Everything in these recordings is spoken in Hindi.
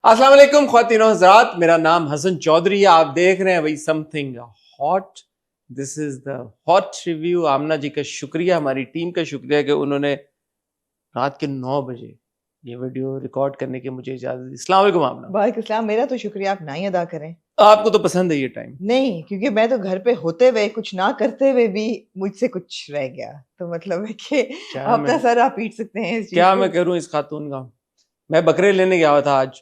अस्सलाम वालेकुम ख्वातीन और हज़रात, मेरा नाम हसन चौधरी है। आप देख रहे हैं वही something hot. This is the hot review. Aamna ji का शुक्रिया, हमारी टीम का शुक्रिया कि उन्होंने रात के 9 बजे ये वीडियो रिकॉर्ड करने की मुझे इजाजत दी। अस्सलाम वालेकुम आमना। वालेकुम सलाम। मेरा तो शुक्रिया आप ना ही अदा करें। आपको तो पसंद है ये टाइम? नहीं, क्योंकि मैं तो घर पे होते हुए कुछ ना करते हुए भी मुझसे कुछ रह गया, तो मतलब है कि अपना सर आप पीट सकते हैं इस चीज क्या को। मैं करूं इस खातून का। मैं बकरे लेने गया हुआ था आज।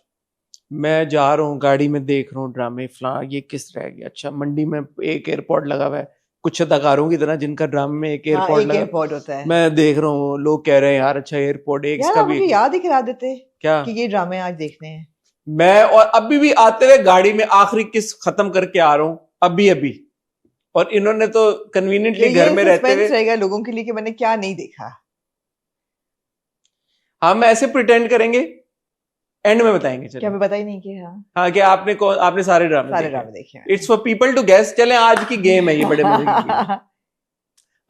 मैं जा रहा हूँ गाड़ी में, देख रहा हूँ ड्रामे फला, ये किस रह गया। अच्छा, मंडी में एक एयरपोर्ट लगा हुआ है, कुछ अदाकारों की तरह जिनका ड्रामे में एक हाँ, एयरपोर्ट एक लगा। एयरपोर्ट होता है। मैं देख रहा हूँ लोग कह रहे हैं यार अच्छा एयरपोर्ट एक यार इसका आप भी मुझे याद ही करा देते क्या। कि ये ड्रामे आज देखने हैं। मैं और अभी भी आते हुए गाड़ी में आखिरी किस खत्म करके आ रहा हूँ अभी अभी, और इन्होंने तो कन्वीनियंटली घर ये में रहते सस्पेंस हुए रहेगा लोगों के लिए कि मैंने क्या नहीं देखा। हम ऐसे प्रिटेंड करेंगे, एंड में बताएंगे। क्या चले मैं पता ही नहीं कि हाँ हाँ कि आपने सारे ड्रामे सारे देखे। ड्रामे देखे हैं। It's for people to guess. चले आज की गेम है, ये बड़े मजे की गेम।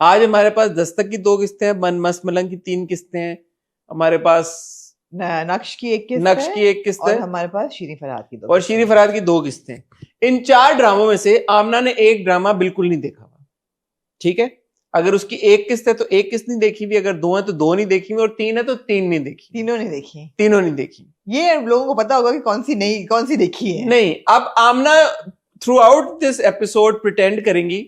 आज हमारे पास दस्तक की 2 किस्तें हैं, मन मस्त मलंग की 3 किस्तें हैं, हमारे पास नक्श की एक किस्त नक्श है की 1 किस्त और है, हमारे पास शीरी फरहाद की 2 और किस्त शीरी है। फरहाद की 2 किस्तें हैं। इन 4 ड्रामों में से आमना ने एक ड्रामा बिल्कुल नहीं देखा हुआ, ठीक है। अगर उसकी 1 किस्त है तो 1 किस्त नहीं देखी हुई, अगर 2 है तो 2 नहीं देखी हुई, और 3 है तो 3 नहीं देखी। तीनों नहीं देखी। तीनों नहीं देखी। ये लोगों को पता होगा कि कौन सी देखी है। नहीं, अब Aamna throughout this episode pretend करेंगी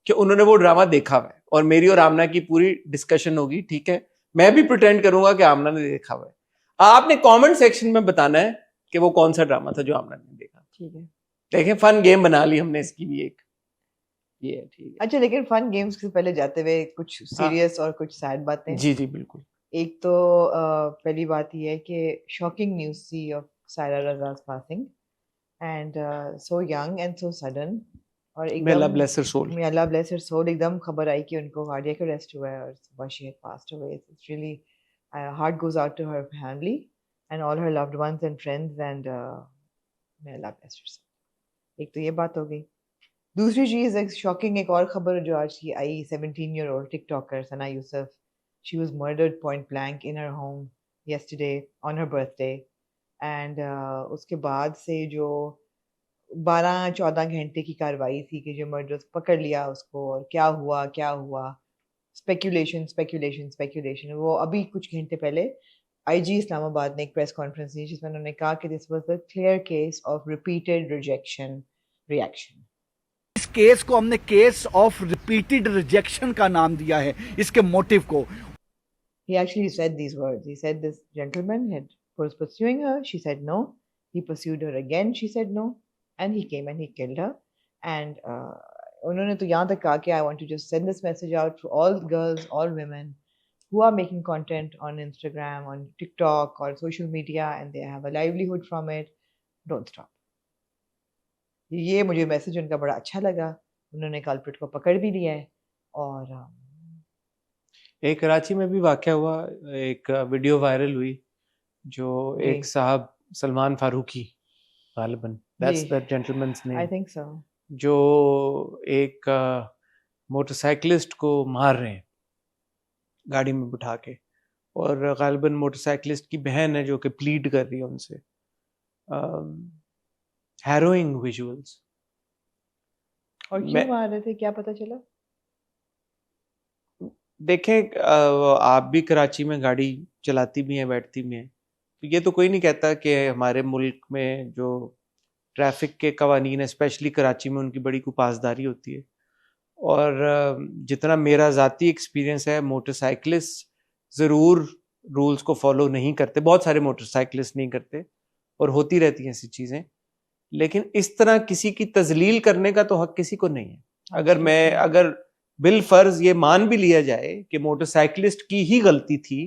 कि उन्होंने वो ड्रामा देखा हुआ है, और मेरी और आमना की पूरी डिस्कशन होगी, ठीक है। मैं भी प्रिटेंड करूंगा कि आमना ने देखा हुआ है। आपने कमेंट सेक्शन में बताना है कि वो कौन सा ड्रामा था जो आमना ने देखा। ठीक है। देखें, फन गेम बना ली हमने इसकी भी एक, ये है, ठीक है। अच्छा, लेकिन फन गेम्स से पहले जाते हुए कुछ हाँ सीरियस और कुछ सैड बातें। जी जी बिल्कुल। एक तो पहली बात ये है कि शॉकिंग न्यूज़ थी ऑफ सायरा रज़ा's passing and so young and so sudden. और मे अल्लाह एकदम bless her soul. may Allah bless her soul, एकदम खबर आई कि उनको कार्डियक अरेस्ट हुआ है और सुबह she had passed away. It's really heart goes out to her family and all her loved ones and friends and may Allah bless her soul. एक तो ये बात हो गई। दूसरी चीज़ एक शॉकिंग एक और खबर जो आज की आई, 17-year-old TikToker Sana Yusuf, she was murdered point blank in her home yesterday on her birthday and उसके बाद से जो 12-14 घंटे की कार्रवाई थी कि जो मर्डर पकड़ लिया उसको, और क्या हुआ, स्पेकुलेशन स्पेकुलेशन स्पेकुलेशन। वो अभी कुछ घंटे पहले आईजी इस्लामाबाद ने एक प्रेस कॉन्फ्रेंस दी जिसमें उन्होंने कहा कि this was the clear case of repeated rejection reaction. इस केस को हमने केस ऑफ रिपीटेड रिजेक्शन का नाम दिया है इसके मोटिव को। He actually said these words. He said this gentleman was pursuing her. She said no. He pursued her again. She said no. And he came and he killed her. And उन्होंने तो यहाँ तक कहा कि I want to just send this message out to all girls, all women who are making content on Instagram, on TikTok, or social media, and they have a livelihood from it. Don't stop. ये मुझे मैसेज उनका बड़ा अच्छा लगा। उन्होंने कल्प्रिट को पकड़ भी लिया है। और एक कराची में भी वाकया हुआ, एक वीडियो वायरल हुई जो जी एक साहब सलमान फारूकी, गालिबन that's the gentleman's I name, think so, जो एक मोटरसाइकिलिस्ट को मार रहे हैं गाड़ी में बिठा के, और गालिबन मोटरसाइकिलिस्ट की बहन है जो कि प्लीड कर रही है उनसे। Harrowing visuals. और क्यों मार रहे थे क्या पता चला? देखें, आप भी कराची में गाड़ी चलाती भी हैं, बैठती भी हैं, तो ये तो कोई नहीं कहता कि हमारे मुल्क में जो ट्रैफिक के कवानीन है, स्पेशली कराची में, उनकी बड़ी कोई पासदारी होती है। और जितना मेरा ज़ाती एक्सपीरियंस है, मोटरसाइकिलिस्ट ज़रूर रूल्स को फॉलो नहीं करते, बहुत सारे मोटरसाइकिलिस्ट नहीं करते, और होती रहती हैं ऐसी चीज़ें। लेकिन इस तरह किसी की तजलील करने का तो हक किसी को नहीं है। अगर बिल फर्ज ये मान भी लिया जाए कि मोटरसाइकिलिस्ट की ही गलती थी,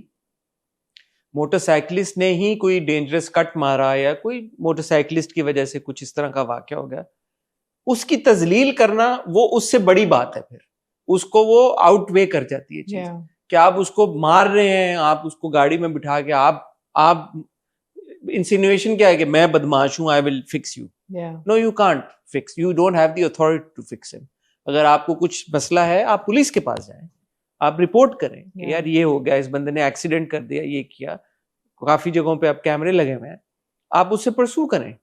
मोटरसाइकिलिस्ट ने ही कोई डेंजरस कट मारा या कोई मोटरसाइकिलिस्ट की वजह से कुछ इस तरह का वाकया हो गया, उसकी तजलील करना वो उससे बड़ी बात है, फिर उसको वो आउटवे कर जाती है चीज। कि आप उसको मार रहे हैं, आप उसको गाड़ी में बिठा के आप इंसिनुएशन क्या है कि मैं बदमाश हूं, I will fix you. No, you can't fix, you don't have the authority to fix him. अगर आपको कुछ मसला है, आप पुलिस के पास जाएं, आप रिपोर्ट करें कि यार ये हो गया, इस बंदे ने एक्सीडेंट कर दिया, ये किया। काफी जगहों पे अब कैमरे लगे हुए हैं, आप उससे परसू करें।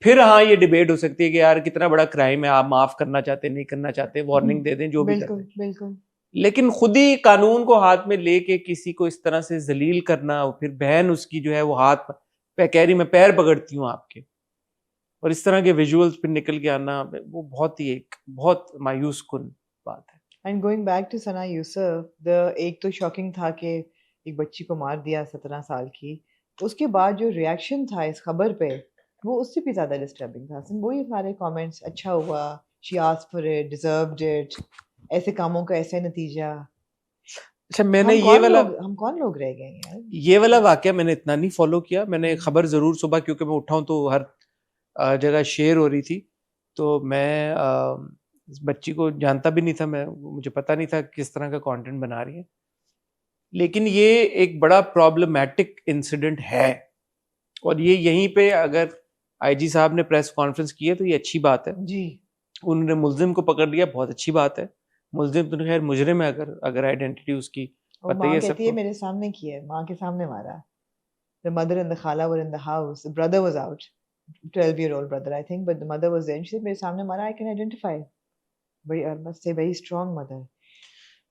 फिर हाँ ये डिबेट हो सकती है कि यार कितना बड़ा क्राइम है, आप माफ करना चाहते नहीं करना चाहते, वार्निंग दे दें, जो भी कर बिल्कुल दें। बिल्कुल। लेकिन खुद ही कानून को हाथ में लेके किसी को इस तरह से जलील करना, और फिर बहन उसकी जो है वो हाथ पे कह रही मैं पैर पकड़ती हूँ आपके, और इस तरह के विजुअल्स पे निकल के आना, वो बहुत ही एक बहुत मायूस कुन बात है। एंड गोइंग बैक टू सना यूसुफ, एक तो शॉकिंग था कि एक बच्ची को मार दिया 17 साल की, उसके बाद जो रिएक्शन था इस खबर पे वो उससे भी ज़्यादा डिस्टर्बिंग था। सिर्फ वही सारे कमेंट्स, अच्छा हुआ, she asked for it, deserved it, ऐसे कामों का ऐसे नतीजा। अच्छा, मैंने हम कौन लोग रह गए यार। ये वाला वाकया मैंने इतना नहीं फॉलो किया। मैंने खबर जरूर सुबह, क्योंकि मैं उठा हूं तो हर जगह शेयर हो रही थी, तो मैं इस बच्ची को जानता भी नहीं था, मैं मुझे पता नहीं था किस तरह का कंटेंट बना रही है। लेकिन ये एक बड़ा प्रॉब्लमैटिक इंसिडेंट है, और ये यहीं पे अगर आईजी साहब ने प्रेस कॉन्फ्रेंस की है तो ये अच्छी बात है जी। उन्होंने मुल्जिम को पकड़ लिया, बहुत अच्छी बात है। मुल्जिम तो खैर मुजरिम है, अगर आइडेंटिटी उसकी और पता ही माँ है कहती है सबको। मेरे सामने किया है, माँ के सामने मारा। The mother and the khala were in the house. The brother was out, 12-year-old brother, I think, but the mother was there. And she said, मेरे सामने मारा, I can identify. Very, I must say, very strong mother.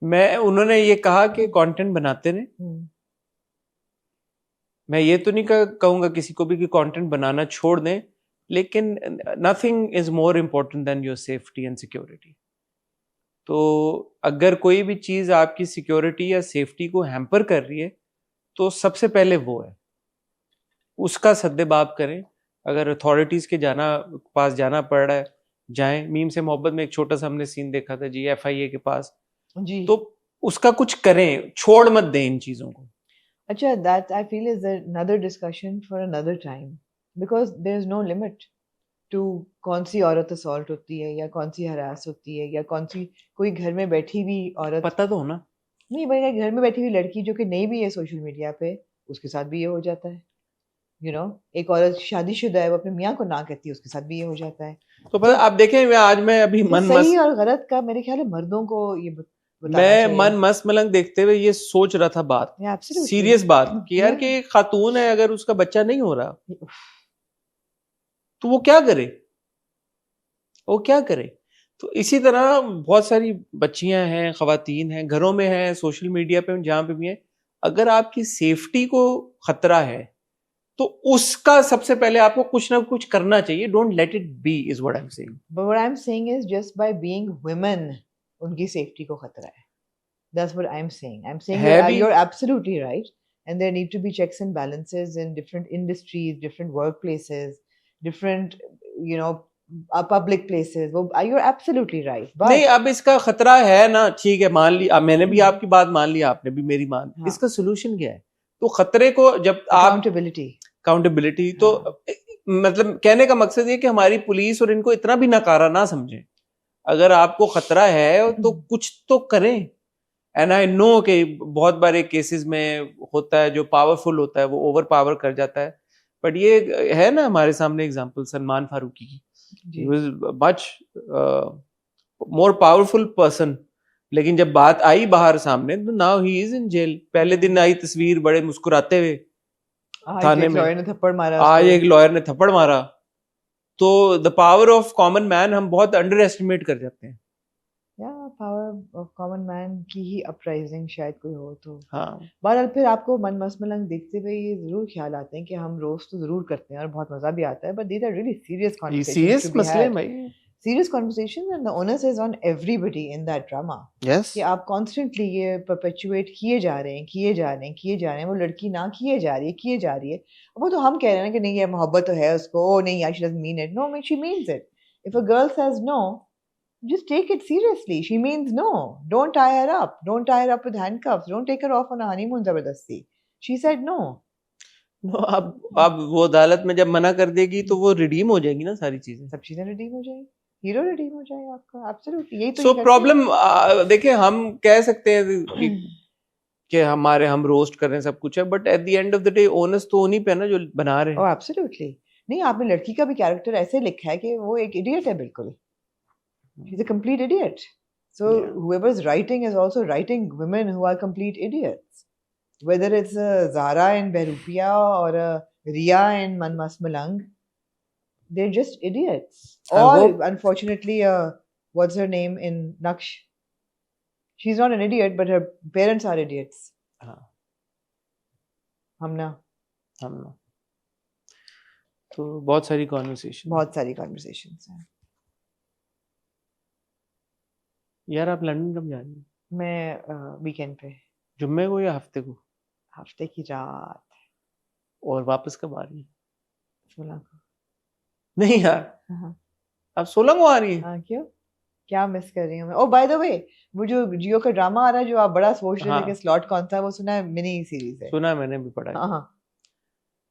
मैं उन्होंने ये कहा कि कंटेंट बनाते ने, मैं ये तो नहीं कहूंगा किसी को भी कि कंटेंट बनाना छोड़ दें, लेकिन nothing is more important then your safety and security. तो अगर कोई भी चीज आपकी सिक्योरिटी या सेफ्टी को हैम्पर कर रही है तो सबसे पहले वो है, उसका सद्देबाब करें। अगर अथॉरिटीज के पास जाना पड़ रहा है, जाएं। मीम से मोहब्बत में एक छोटा सा हमने सीन देखा था जी, FIA के पास जी। तो उसका कुछ करें, छोड़ मत दें इन चीजों को। अच्छा, that I feel is another discussion for another time, because there is no limit to कौन सी औरत असॉल्ट होती है या कौन सी हरास होती है या कौन सी कोई घर में बैठी हुई औरत। पता तो हो ना। नहीं भाई, घर में बैठी हुई लड़की जो कि नहीं भी है सोशल मीडिया पे, उसके साथ भी ये हो जाता है। एक औरत शादीशुदा है, वो अपने मियाँ को ना कहती है, उसके साथ भी ये हो जाता है। तो पता आप देखें, मैं अभी सही और गलत का मेरे ख्याल है मर्दों को ये बताना चाहिए। मन मस्त मलंग देखते हुए ये सोच रहा था बात, सीरियस बात, कि यार कि एक खातून है, अगर उसका बच्चा नहीं हो रहा तो वो क्या करे। तो इसी तरह बहुत सारी बच्चियां हैं, खवातीन हैं, घरों में हैं, सोशल मीडिया पे जहां पे भी हैं, अगर आपकी सेफ्टी को खतरा है तो उसका सबसे पहले आपको कुछ ना कुछ करना चाहिए। Don't let it be is what I am saying. But what I am saying is just by being women उनकी सेफ्टी को खतरा है। That's what I'm saying. I'm saying you're absolutely right. And there need to be checks and balances in different industries, different workplaces, different, public places. Well, you're absolutely right. But नहीं, अब इसका खतरा है ना, ठीक है, मान ली, मैंने भी आपकी बात मान ली, आपने भी मेरी मान। हाँ। इसका सोल्यूशन क्या है? तो खतरे को जब अकाउंटेबिलिटी तो मतलब कहने का मकसद ये कि हमारी पुलिस और इनको इतना भी नकारा ना समझे। अगर आपको खतरा है तो कुछ तो करें। एंड आई नो कि बहुत बारे केसेस में होता है, जो पावरफुल होता है वो ओवर पावर कर जाता है, बट ये है ना हमारे सामने एग्जांपल सलमान फारूकी की, he was much more powerful person, लेकिन जब बात आई बाहर सामने तो now he is in jail. पहले दिन आई तस्वीर बड़े मुस्कुराते हुए थाने में, आज एक लॉयर ने थप्पड़ मारा। तो the power of common man हम बहुत अंडर एस्टिमेट कर जाते हैं। पावर ऑफ कॉमन मैन की ही अपराइजिंग शायद कोई हो तो। हाँ, बहरहाल फिर आपको मन मसमलंग देखते हुए ये जरूर ख्याल आते हैं कि हम रोज तो जरूर करते हैं और बहुत मजा भी आता है, but these are really serious conversations, मसले भाई, serious conversations, and the onus is on everybody in that drama. Yes. कि आप constantly ये perpetuate किए जा रहे हैं, वो लड़की ना किए जा रही है। वो तो हम कह रहे हैं कि नहीं ये मोहब्बत तो है उसको, oh नहीं यार she doesn't mean it. No, she means it. If a girl says no, just take it seriously. She means no. Don't tie her up. Don't tie her up with handcuffs. Don't take her off on a honeymoon ज़बरदस्ती. She said no. No, अब वो अदालत में जब मना कर देगी तो वो रिडीम हो जाएगी ना, सारी चीजें, सब चीजें रिडीम हो जाएगी, हीरो रिडीम हो जाएगा आपका। एब्सोल्युटली यही तो। सो प्रॉब्लम देखिए, हम कह सकते हैं कि हम रोस्ट कर रहे हैं, सब कुछ है, but at the end of the day onus तो उन्हीं पे है ना जो बना रहे हैं। ओह एब्सोल्युटली। नहीं, आपने लड़की का भी कैरेक्टर ऐसे लिखा है कि वो एक इडियट है बिल्कुल। She is a complete idiot. So whoever is writing is also writing women who are complete idiots, whether it's a Zara in Behrupia or a Ria and Manmas Malang, they're just idiots. I Or hope- unfortunately, what's her name in Naksh? She's not an idiot, but her parents are idiots. हाँ, हमना हम लोग तो बहुत सारी कॉन्वर्सेशन बहुत सारी conversations हैं. यार आप लंदन कब जा रही हैं? मैं वीकेंड पे, जुम्मे को या हफ्ते को? हफ्ते की रात, और वापस कब आ रही है? 16 को. नहीं यार, हाँ आप 16 को आ रही हैं? हाँ, क्यों? क्या मिस कर रही हूँ मैं? ओ बाय द वे, वो जो जियो का ड्रामा आ रहा है जो आप बड़ा सोच रहे थे हाँ। कि स्लॉट कौन सा है, वो सुना है मिनी सीरीज है. सुना है, मैंने भी पढ़ा है. हाँ हाँ.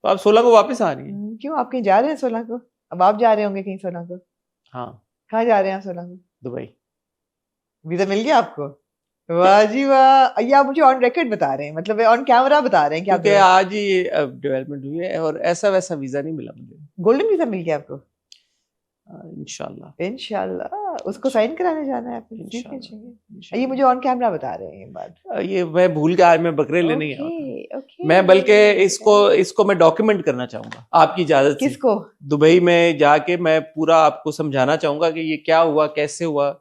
तो आप 16 को वापस आ रही हैं? क्यों, आप कहीं जा रहे हैं 16 को? अब आप जा रहे होंगे कहीं 16 को? हाँ, कहाँ जा रहे हैं आप 16 को? दुबई. वीजा मिल गया आपको? वाह जी वाह. ये आप मुझे ऑन रिकॉर्ड बता रहे हैं, मतलब ऑन कैमरा बता रहे हैं कि आप क्योंकि आज ही ये डेवलपमेंट हुई है और ऐसा वैसा वीजा नहीं मिला मुझे. गोल्डन वीजा मिल गया आपको? इंशाल्लाह. इंशाल्लाह. उसको साइन कराने जाना है आपको? ठीक है, इंशाल्लाह. ठीक है. ये मुझे ऑन कैमरा बता रहे हैं ये बात. ये मैं भूल गया, आज मैं बकरे लेने गया था. Okay okay. मैं बल्कि इसको मैं डॉक्यूमेंट करना चाहूंगा आपकी इजाजत से. किसको? दुबई में जाके मैं पूरा आपको समझाना चाहूंगा कि ये क्या हुआ, कैसे हुआ,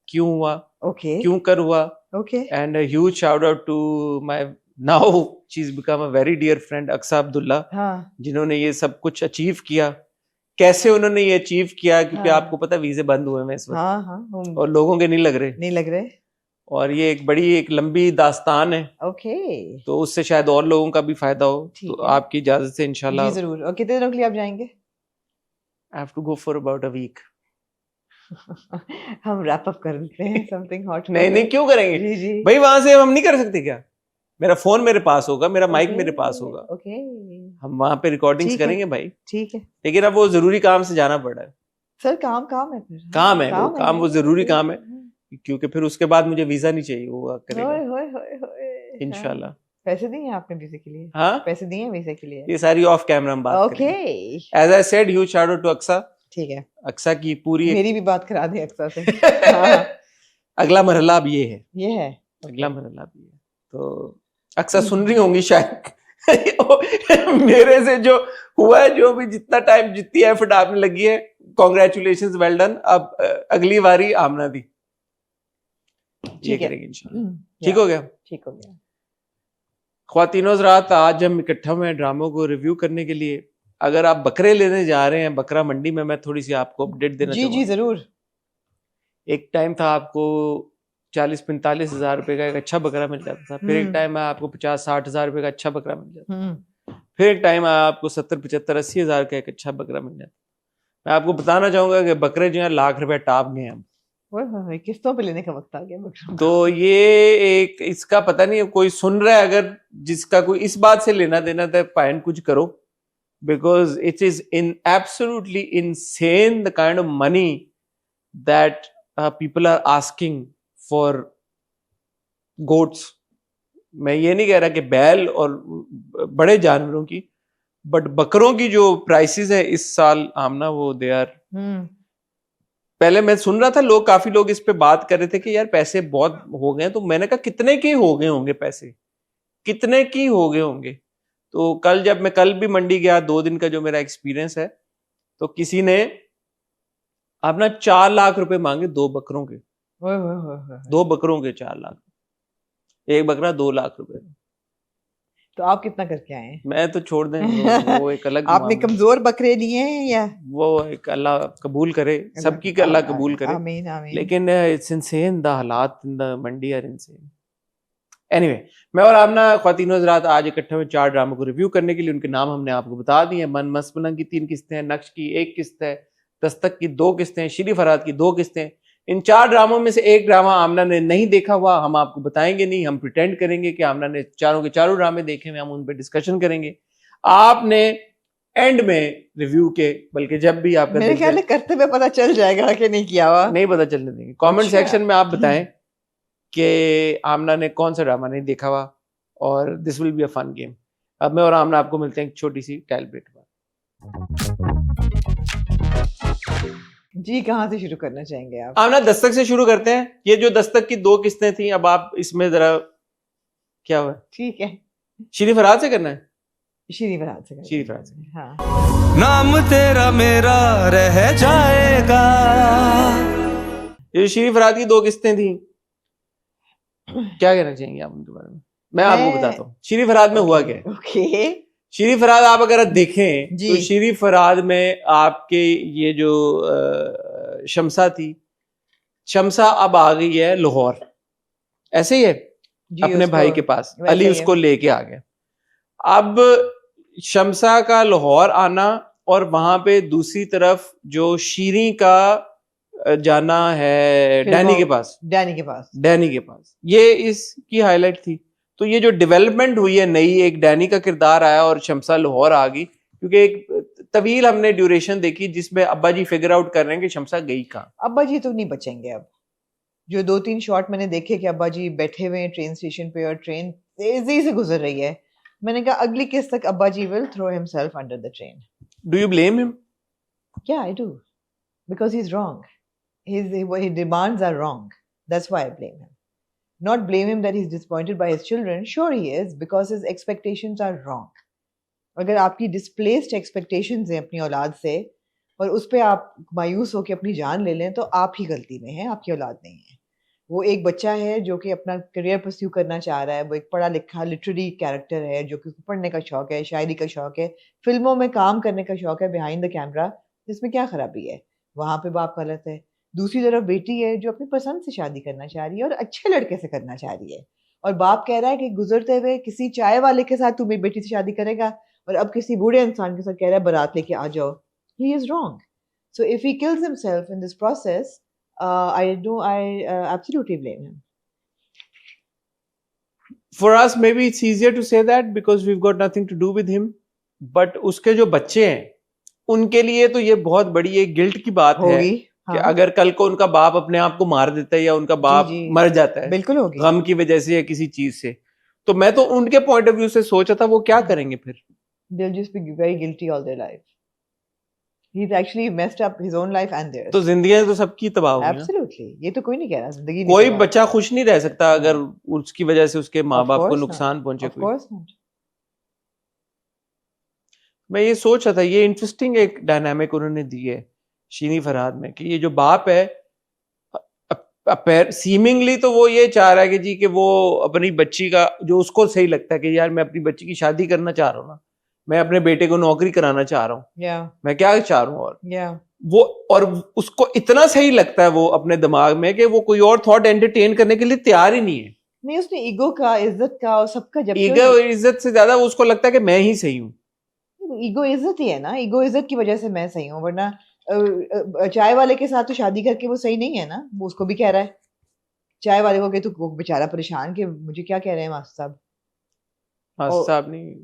क्यों हुआ, ओके क्यों कर हुआ. Okay. And huge shout out to my now she is become a very dear friend Aqsa Abdullah, हाँ जिन्होंने ये सब कुछ अचीव किया. कैसे उन्होंने ये अचीव किया, क्योंकि हाँ. आपको पता है वीजे बंद हुए हैं इस वक्त हाँ हाँ. और लोगों के नहीं लग रहे, नहीं लग रहे. और ये एक बड़ी एक लंबी दास्तान है, ओके तो उससे शायद और लोगों का भी फायदा हो. ठीक तो है. आपकी इजाजत से इंशाल्लाह. जी जरूर. और कितने दिनों के लिए आप जाएंगे? I have to go for about a week. हम रैप अप कर देते हैं समथिंग हॉट. नहीं नहीं, क्यों करेंगे जी जी. भाई? वहां से हम नहीं कर सकते क्या? मेरा फोन मेरे पास होगा, मेरा माइक ओके, मेरे पास होगा, ओके हम वहां पे रिकॉर्डिंग्स ठीक है. करेंगे भाई. ठीक है. लेकिन अब वो जरूरी काम से जाना पड़ रहा है. सर काम काम है फिर. काम है वो, काम वो जरूरी काम है, होए क्योंकि फिर उसके बाद मुझे वीजा नहीं चाहिए, वो करेगा होए होए होए. इंशाल्लाह. पैसे दिए आपने वीजा के लिए? हाँ, पैसे दिए वीजा के लिए? ये सारी ऑफ कैमरा हम बात ओके करेंगे. As I said, huge shout out to Aqsa. ठीक है. अक्सा की पूरी मेरी भी बात करा दे अक्सर से. हाँ, अगला मरहला अब ये है, ये है. अगला मरहला अब ये है. तो अक्सा सुन रही होंगी शायद. मेरे से जो हुआ है, जो भी जितना टाइम, जितनी एफर्ट आपने लगी है, कॉन्ग्रेचुलेशंस, वेल डन. अब अगली बारी आमना दी ये ठीक है. करेंगे इंशाल्लाह. ठीक हो गया. ठीक हो गया. ख्वातीनो हज़रात, आज हम इकट्ठा हुए हैं ड्रामों को रिव्यू करने के लिए. अगर आप बकरे लेने जा रहे हैं बकरा मंडी में, मैं थोड़ी सी आपको अपडेट देना जी जी चाहूंगा. जरूर. एक टाइम था आपको 40-45 हजार रुपए का एक अच्छा बकरा मिल जाता था. फिर एक टाइम आपको 50-60 हजार रुपए का अच्छा बकरा मिल जाता. फिर एक टाइम आपको 70-75-80 हजार का एक अच्छा बकरा मिल जाता. मैं आपको बताना चाहूंगा कि बकरे जो है लाख रुपए टाप गए हैं. ओए किस्तों पे लेने का वक्त आ गया बकरों का. तो ये एक इसका पता नहीं, कोई सुन रहा है अगर जिसका कोई इस बात से लेना देना था, पायन कुछ करो, because it is in absolutely insane the kind of money that people are asking for goats. मैं ये नहीं कह रहा कि बैल और बड़े जानवरों की, बट बकरों की जो प्राइसेस है इस साल आमना, वो दे आर. पहले मैं सुन रहा था, काफी लोग इस पे बात कर रहे थे कि यार पैसे बहुत हो गए. तो मैंने कहा कितने के हो गए होंगे पैसे, कितने की हो गए होंगे. तो कल भी मंडी गया, 2 दिन का जो मेरा एक्सपीरियंस है, तो किसी ने अपना 4 लाख रुपए मांगे 2 बकरों के. 2 बकरों के 4 लाख, एक बकरा 2 लाख रुपए. तो आप कितना करके आए हैं? मैं तो छोड़ दें, वो एक अलग आपने कमजोर बकरे लिए हैं या? वो एक अल्लाह कबूल करे, सबकी का अल्लाह कबूल करे. आमीन आमीन. लेकिन इट्स इनसेन, द हालात in the mandi are insane. Anyway, मैं और आमना ख्वातीनो हज़रात आज इकट्ठे हुए 4 ड्रामों को रिव्यू करने के लिए. उनके नाम हमने आपको बता दिए. मन मस्त मलंग की 3 किस्तें हैं, नक्श की 1 किस्त है, दस्तक की 2 किस्तें, श्री फरहाद की 2 किस्तें. इन 4 ड्रामों में से एक ड्रामा आमना ने नहीं देखा हुआ, हम आपको बताएंगे नहीं. हम प्रिटेंड करेंगे कि आमना ने चारों के चारों ड्रामे देखे हुए, हम उन पर डिस्कशन करेंगे. आपने एंड में रिव्यू के, बल्कि जब भी आपका मेरे ख्याल में करते हुए पता चल जाएगा कि नहीं किया हुआ. नहीं पता चलने देंगे. कमेंट अच्छा. सेक्शन में आप बताएं कि आमना ने कौन सा ड्रामा नहीं देखा हुआ, और this will be a fun game. अब मैं और आमना आपको मिलते हैं एक छोटी सी टाइल ब्रेक के बाद. जी कहाँ से शुरू करना चाहेंगे आप? आमना, दस्तक से शुरू करते हैं. ये जो दस्तक की 2 किस्तें थी, अब आप इसमें जरा क्या हुआ, ठीक है. श्री फरहाद से करना है शीरी फरहाद से शीरी फरहाद से। हाँ। नाम तेरा मेरा रह जाएगा। ये शीरी फरहाद की 2 किस्तें थी, क्या कहना चाहेंगे आप उनके बारे में? मैं आपको बताता हूँ शीरी फरहाद में हुआ क्या है। ओके। शीरी फरहाद आप अगर देखें जी। तो शीरी फरहाद में आपके ये जो शम्सा थी, शम्सा अब आ गई है लाहौर, ऐसे ही है, जी, अपने उसको भाई के पास, वैसे अली ही उसको लेके आ गया। अब शम्सा का लाहौर आना और वहां पे दूसरी तरफ जो शीरी का जाना है डैनी के पास, डैनी के पास, डैनी के पास, ये इसकी हाईलाइट थी। तो ये जो डेवलपमेंट हुई है नई, एक डैनी का किरदार आया और शम्सा लाहौर आ गई, क्योंकि एक तवील हमने ड्यूरेशन देखी जिसमें अब्बा जी फिगर आउट कर रहे हैं कि शम्सा गई कहाँ। अब्बा जी तो नहीं बचेंगे अब। जो 2-3 शॉट मैंने देखे कि अब्बा जी बैठे हुए हैं ट्रेन स्टेशन पे और ट्रेन तेजी से गुजर रही है, मैंने कहा अगली किस्त तक अब्बा ji will throw himself under the train. Do you blame him? Yeah, I do. Because he's wrong. His demands are wrong. That's why I blame him. Not blame him that he's disappointed by his children. Sure he is, because his expectations are wrong. अगर आपकी displaced expectations हैं अपनी औलाद से और उस पर आप मायूस होकर अपनी जान ले लें तो आप ही गलती में हैं, आपकी औलाद नहीं है। वो एक बच्चा है जो कि अपना करियर परस्यू करना चाह रहा है, वो एक पढ़ा लिखा लिटरेरी कैरेक्टर है जो कि उसको पढ़ने का शौक है, शायरी का शौक है, फिल्मों में काम करने का शौक है बिहाइंड द कैमरा, इसमें क्या खराबी है? वहाँ पे बाप गलत है। दूसरी तरफ बेटी है जो अपनी पसंद से शादी करना चाह रही है और अच्छे लड़के से करना चाह रही है, और बाप कह रहा है कि गुजरते हुए किसी चाय वाले के साथ तू मेरी बेटी से शादी करेगा और अब किसी बूढ़े इंसान के साथ कह रहा है बारात लेके आ जाओ। He is wrong. So if he kills himself in this process, I absolutely blame him. For us, maybe it's easier to say that because we've got nothing to do with him. But उसके जो बच्चे हैं, उनके लिए तो ये बहुत बड़ी एक गिल्ट की बात है कि अगर कल को उनका बाप अपने आप को मार देता है या उनका बाप मर जाता है, बिल्कुल होगी, गम की वजह से या किसी चीज से, तो मैं तो उनके पॉइंट ऑफ व्यू से सोचा था वो क्या करेंगे फिर? They'll just be very guilty all their life. He's actually messed up his own life and theirs. तो जिंदगियां तो सबकी तबाह हुई। Absolutely. ये तो कोई नहीं कह रहा जिंदगी नहीं कोई बच्चा खुश नहीं रह सकता अगर उसकी वजह से उसके माँ बाप को नुकसान पहुंचे। Of course not. मैं ये सोच रहा था, ये इंटरेस्टिंग एक डायनामिक उन्होंने दी है शीरी फरहाद में कि ये जो बाप है सीमिंगली तो वो ये चाह रहा है कि जी कि वो अपनी बच्ची का जो उसको सही लगता है कि यार मैं अपनी बच्ची की शादी करना चाह रहा हूँ ना, मैं अपने बेटे को नौकरी कराना चाह रहा हूँ, मैं क्या चाह रहा हूँ, और वो और उसको इतना सही लगता है वो अपने दिमाग में कि वो कोई और थॉट एंटरटेन करने के लिए तैयार ही नहीं है। नहीं, उसने ईगो का, इज्जत का और सबका, जब ईगो इज्जत से ज्यादा उसको लगता है कि मैं ही सही हूँ। ईगो इज्जत ही है ना, ईगो इज्जत की वजह से मैं सही हूँ, वरना चाय वाले के साथ तो शादी करके वो सही नहीं है ना। वो उसको भी कह रहा है चाय वाले को कि तू बेचारा परेशान, कि मुझे क्या कह रहे हैं मास्टर साहब, मास्टर साहब नहीं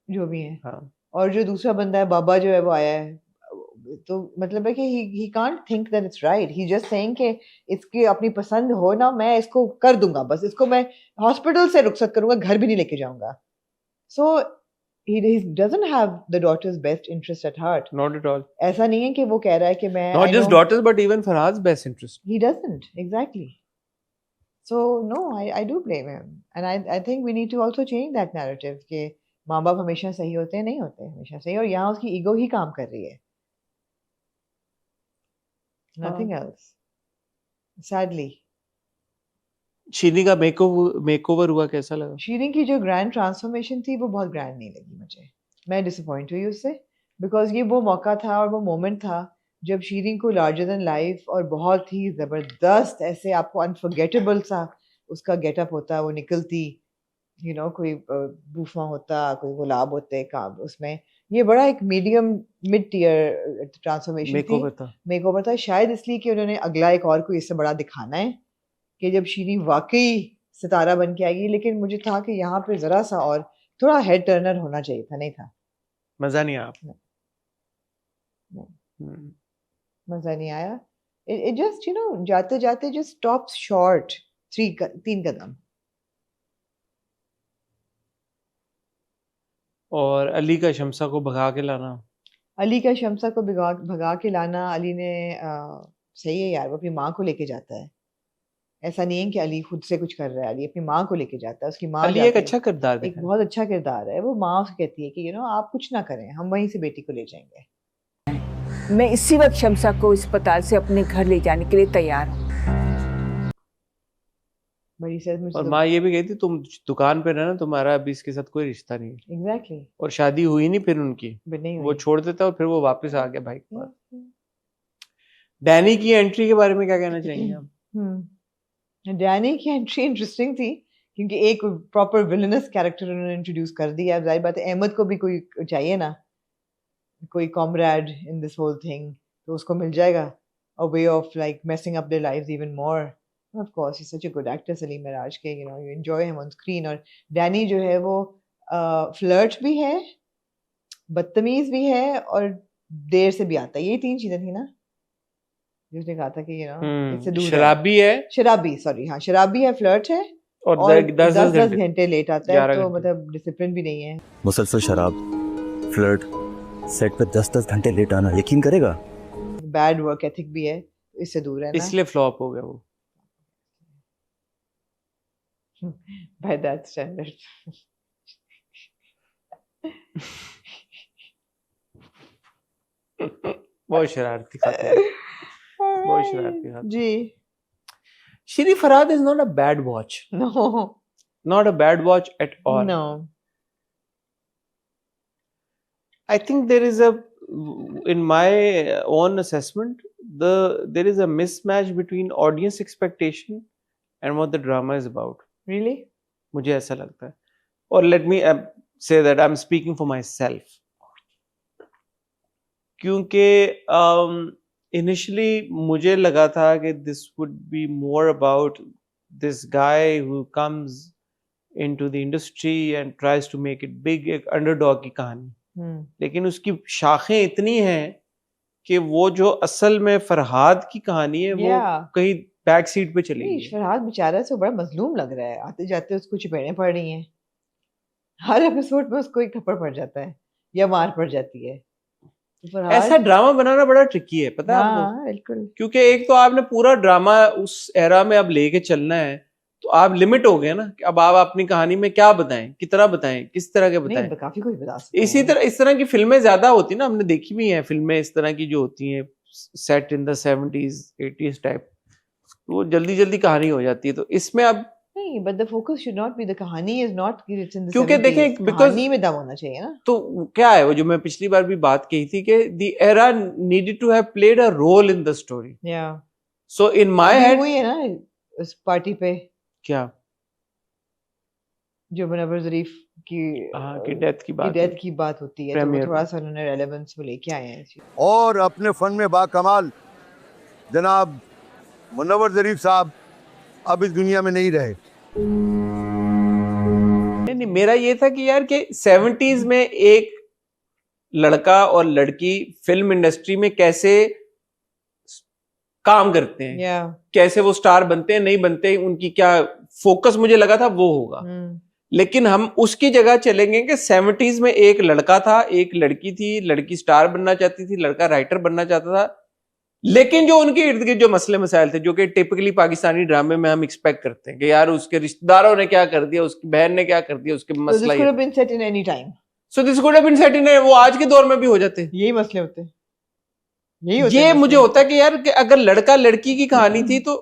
जो भी है। हाँ। और जो दूसरा बंदा है बाबा जो है वो आया है, तो मतलब है कि he can't think that it's right. He just saying कि इसकी अपनी पसंद हो ना, मैं इसको कर दूंगा, बस इसको मैं हॉस्पिटल से रुखसत करूंगा, घर भी नहीं लेके जाऊंगा। So he doesn't have the daughter's best interest at heart. Not at all. ऐसा नहीं है कि वो कह रहा है कि मैं not just daughters but even Farhad's best interest. He doesn't, exactly. So no, I do blame him, and I think we need to also change that narrative कि माँ बाप हमेशा सही होते हैं, नहीं होते हमेशा सही, और यहाँ उसकी ईगो ही काम कर रही है, nothing else, sadly. शीरी का मेकओवर हुआ, कैसा लगा? शीरी की जो ग्रैंड ट्रांसफॉर्मेशन थी वो बहुत ग्रैंड नहीं लगी मुझे, मैं डिसअपॉइंट हुई उससे, बिकॉज ये वो मौका था और वो मोमेंट था जब शीरी को लार्जर देन लाइफ और बहुत ही ज़बरदस्त ऐसे आपको अनफॉरगेटेबल सा उसका गेटअप होता, वो निकलती, यू नो, कोई बूफा होता, कोई गुलाब होते काम उसमें, ये बड़ा एक मीडियम मिड टीयर ट्रांसफॉर्मेशन थी, मेकओवर था, शायद इसलिए कि उन्होंने अगला एक और कोई इससे बड़ा दिखाना है कि जब शीरी वाकई सितारा बन के आएगी। लेकिन मुझे था कि यहाँ पे जरा सा और थोड़ा हेड टर्नर होना चाहिए था, नहीं था, मजा नहीं आया आपने? मजा नहीं आया। It just, you know, जाते जाते just stops short 3 कदम। और अली का शम्सा को भगा के लाना, अली का शम्सा को भगा के लाना, अली ने सही है यार, वो अपनी माँ को लेके जाता है, ऐसा नहीं है कि अली खुद से कुछ कर रहा है, अली अपनी माँ को लेके जाता है, उसकी माँ अली एक अच्छा किरदार एक दिखा है। बहुत अच्छा किरदार है। वो माँ उसको कहती है कि आप कुछ ना करें, हम वहीं से बेटी को ले जाएंगे। मैं इसी वक्त शमसा को अस्पताल से अपने घर ले जाने के लिए तैयार हूँ। बड़ी से और माँ ये भी कहती तुम दुकान पे रहना, तुम्हारा अभी इसके साथ कोई रिश्ता नहीं है। एग्जैक्टली, और शादी हुई नहीं फिर उनकी, नहीं वो हुई। छोड़ देता और फिर वो वापस आ गया भाई के पास। डैनी की एंट्री के बारे में क्या कहना चाहेंगे आप? डैनी की एंट्री इंटरेस्टिंग थी क्योंकि एक प्रॉपर विलनस कैरेक्टर उन्होंने इंट्रोड्यूस कर दिया। जाहिर बात है अहमद को भी कोई चाहिए ना, कोई comrade in this whole thing, तो उसको मिल जाएगा a way of like messing up their lives even more. And of course, he's such a good actor, Salim Miraj के, you enjoy him on screen. और डैनी जो है वो फ्लर्ट भी है, बदतमीज भी है और देर से भी आता है। ये 3 चीजें थी ना जिसने कहा था कि इससे दूर शराबी है, शराबी, सॉरी, हाँ, शराबी है, फ्लर्ट है और 10 घंटे लेट आता है, तो मतलब डिसिप्लिन भी नहीं है। मुसलसल शराब, फ्लर्ट, सेट पे 10-10 घंटे लेट आना, यकीन करेगा? बैड वर्क एथिक भी है, इससे दूर है ना, इसलिए फ्लॉप हो गया वो। by that standard. बहुत शरारती खाते, बहुत शरारती खाते। जी, Shiri Farhad is not a bad watch, no, not a bad watch at all. no. I think there is in my own assessment, there is a mismatch between audience expectation and what the drama is about. Really? मुझे ऐसा लगता है। और let me say that I'm speaking for myself. क्योंकि initially मुझे लगा था कि this would be more about this guy who comes into the industry and tries to make it big, एक underdog की कहानी। लेकिन उसकी शाखें इतनी हैं कि वो जो असल में फरहाद की कहानी है वो कहीं बैक सीट पे चली गई। फरहाद बेचारा से बड़ा मजलूम लग रहा है, आते जाते उसको चपेड़े पड़ रही हैं, हर एपिसोड में उसको एक थप्पड़ पड़ जाता है या मार पड़ जाती है। तो ऐसा ड्रामा बनाना बड़ा ट्रिकी है, पता है आपको? बिल्कुल, क्योंकि एक तो आपने पूरा ड्रामा उस एरा में अब लेके चलना है, तो आप लिमिट हो गए ना कि अब आप अपनी कहानी में क्या बताएं, कितना बताएं, किस तरह के बताएं। नहीं, काफी कुछ बता सकते हैं। इस तरह की फिल्में ज्यादा होती ना, हमने देखी भी हैं फिल्में इस तरह की जो होती हैं set in the 70s 80s type, वो जल्दी जल्दी कहानी हो जाती है। तो इसमें अब नहीं, but the focus should not be the कहानी is not it's in the क्योंकि 70s. देखें कहानी में दम होना चाहिए ना। तो क्या है वो जो मैं पिछली बार भी बात कही थी कि the era needed to have played a role in the story. Yeah. So in my head वही है ना उस पार्टी पे क्या जो मुनव्वर ज़रीफ की डेथ की बात होती है, तो वो थोड़ा सा उन्होंने रेलेवेंस में लेके आए हैं। और अपने फन में बाकमाल जनाब मुनव्वर ज़रीफ साहब अब इस दुनिया में नहीं रहे। नहीं, मेरा ये था कि यार कि 70s में एक लड़का और लड़की फिल्म इंडस्ट्री में कैसे काम करते हैं, कैसे वो स्टार बनते हैं नहीं बनते, उनकी क्या फोकस मुझे लगा था वो होगा। लेकिन हम उसकी जगह चलेंगे कि 70s में एक लड़का था, एक लड़की थी, लड़की स्टार बनना चाहती थी, लड़का राइटर बनना चाहता था, लेकिन जो उनके इर्द गिर्द जो मसले मसाइल थे जो कि टिपिकली पाकिस्तानी ड्रामे में हम एक्सपेक्ट करते हैं कि यार उसके रिश्तेदारों ने क्या कर दिया, उसकी बहन ने क्या कर दिया, उसके मसला this could have been set in any time. So this could have been set in वो आज के दौर में भी हो जाते हैं। यही मसले होते हैं, ये मुझे होता है कि यार कि अगर लड़का लड़की की कहानी थी तो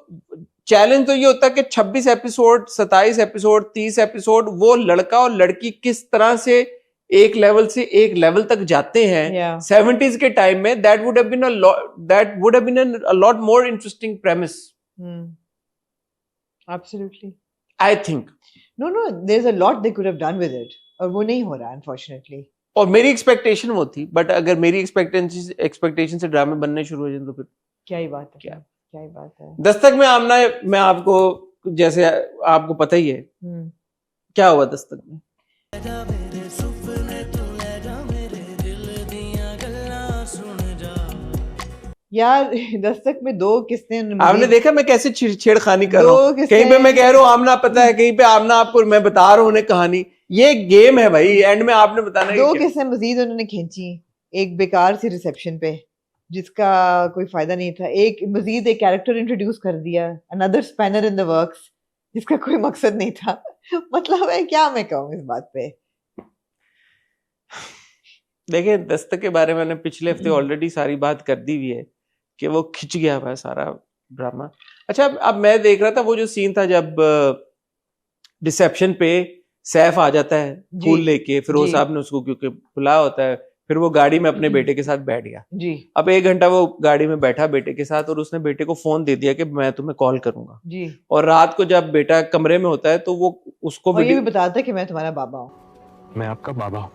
चैलेंज तो ये होता है कि 26 एपिसोड 27 एपिसोड 30 एपिसोड वो लड़का और लड़की किस तरह से एक लेवल से एक लेवल तक जाते हैं। 70s के टाइम में that would have been a lot more interesting premise. Absolutely. I think. No, there's a lot they could have done with it, और वो नहीं हो रहा unfortunately. और मेरी एक्सपेक्टेशन वो थी, बट अगर मेरी एक्सपेक्टेशन से ड्रामे बनने शुरू हो जाए तो फिर क्या ही बात है, क्या ही बात है। दस्तक में आमना, मैं आपको जैसे आपको पता ही है क्या हुआ दस्तक में। यार दस्तक में 2 किस्तें आपने देखा मैं कैसे छेड़खानी कर रहा हूँ, कहीं पे मैं कह रहा हूँ आमना पता है, कहीं पे आमना आपको मैं बता रहा हूँ उन्हें कहानी। ये गेम है भाई, एंड में आपने बताना 2 किस्तें मजीद उन्होंने खींची। एक बेकार सी रिसेप्शन पे जिसका कोई फायदा नहीं था। एक मजीद एक कैरेक्टर इंट्रोड्यूस कर दिया, another spanner in the works, जिसका कोई मकसद नहीं था। मतलब है क्या मैं कहूँ इस बात पे। देखिए दस्तक के बारे में मैंने पिछले हफ्ते ऑलरेडी सारी बात कर दी हुई है कि वो खिंच गया हुआ है सारा ड्रामा। अच्छा अब मैं देख रहा था वो जो सीन था जब रिसेप्शन पे सैफ आ जाता है फूल लेके, फिरोज साहब ने उसको क्योंकि बुलाया होता है, फिर वो गाड़ी में अपने बेटे के साथ बैठ गया जी। अब 1 घंटा वो गाड़ी में बैठा बेटे के साथ, और उसने बेटे को फोन दे दिया कि मैं तुम्हें कॉल करूंगा जी। और रात को जब बेटा कमरे में होता है तो वो उसको और ये भी बताता है कि मैं तुम्हारा बाबा हूँ, मैं आपका बाबा हूँ,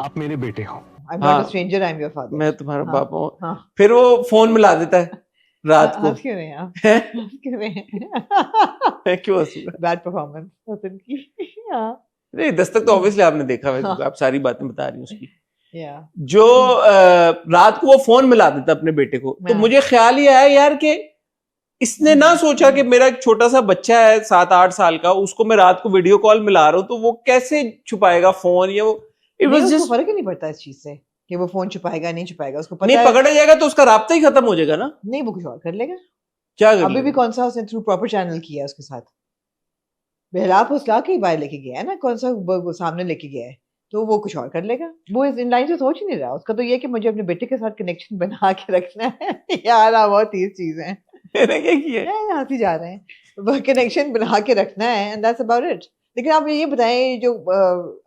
आप मेरे बेटे हो। I'm not a stranger, I'm your father. मैं तुम्हारा हाँ, बाबा हूँ। हाँ। फिर वो फोन मिला देता है रात को। हंस क्यों रहे हैं आप? हंस क्यों रहे हैं? मैं क्यों हंसूंगा? बैड परफॉर्मेंस हसन की। हाँ। नहीं दस्तक तो ऑब्वियसली आपने देखा है, आप सारी बातें बता रही हैं उसकी। जो रात को वो फोन मिला देता अपने बेटे को, तो मुझे ख्याल ही आया यार कि इसने ना सोचा कि मेरा एक छोटा सा बच्चा है 7-8 साल का, उसको मैं रात को वीडियो कॉल मिला रहा हूँ तो वो कैसे छुपाएगा फोन, या वो उसको फर्क ही नहीं पड़ता इस चीज से कि वो फोन छुपाएगा नहीं छुपाएगा, उसको पता नहीं है पकड़ा जाएगा तो उसका राब्ता ही खत्म हो जाएगा ना। नहीं वो कुछ और कर लेगा। क्या कर अभी भी कौन सा उसने थ्रू प्रॉपर चैनल किया है उसके साथ, बेहला फुसला के बाहर लेके गया है ना, कौन सा वो सामने लेके गया है, तो वो कुछ और कर लेगा। वो इस इन लाइन से सोच ही नहीं रहा, उसका तो ये कि मुझे अपने बेटे के साथ कनेक्शन बना के रखना है। यार बहुत तीस चीज है, मैंने क्या किया है हंसी जा रहे हैं, कनेक्शन बना के रखना है एंड दैट्स अबाउट इट। लेकिन आप ये बताएं जो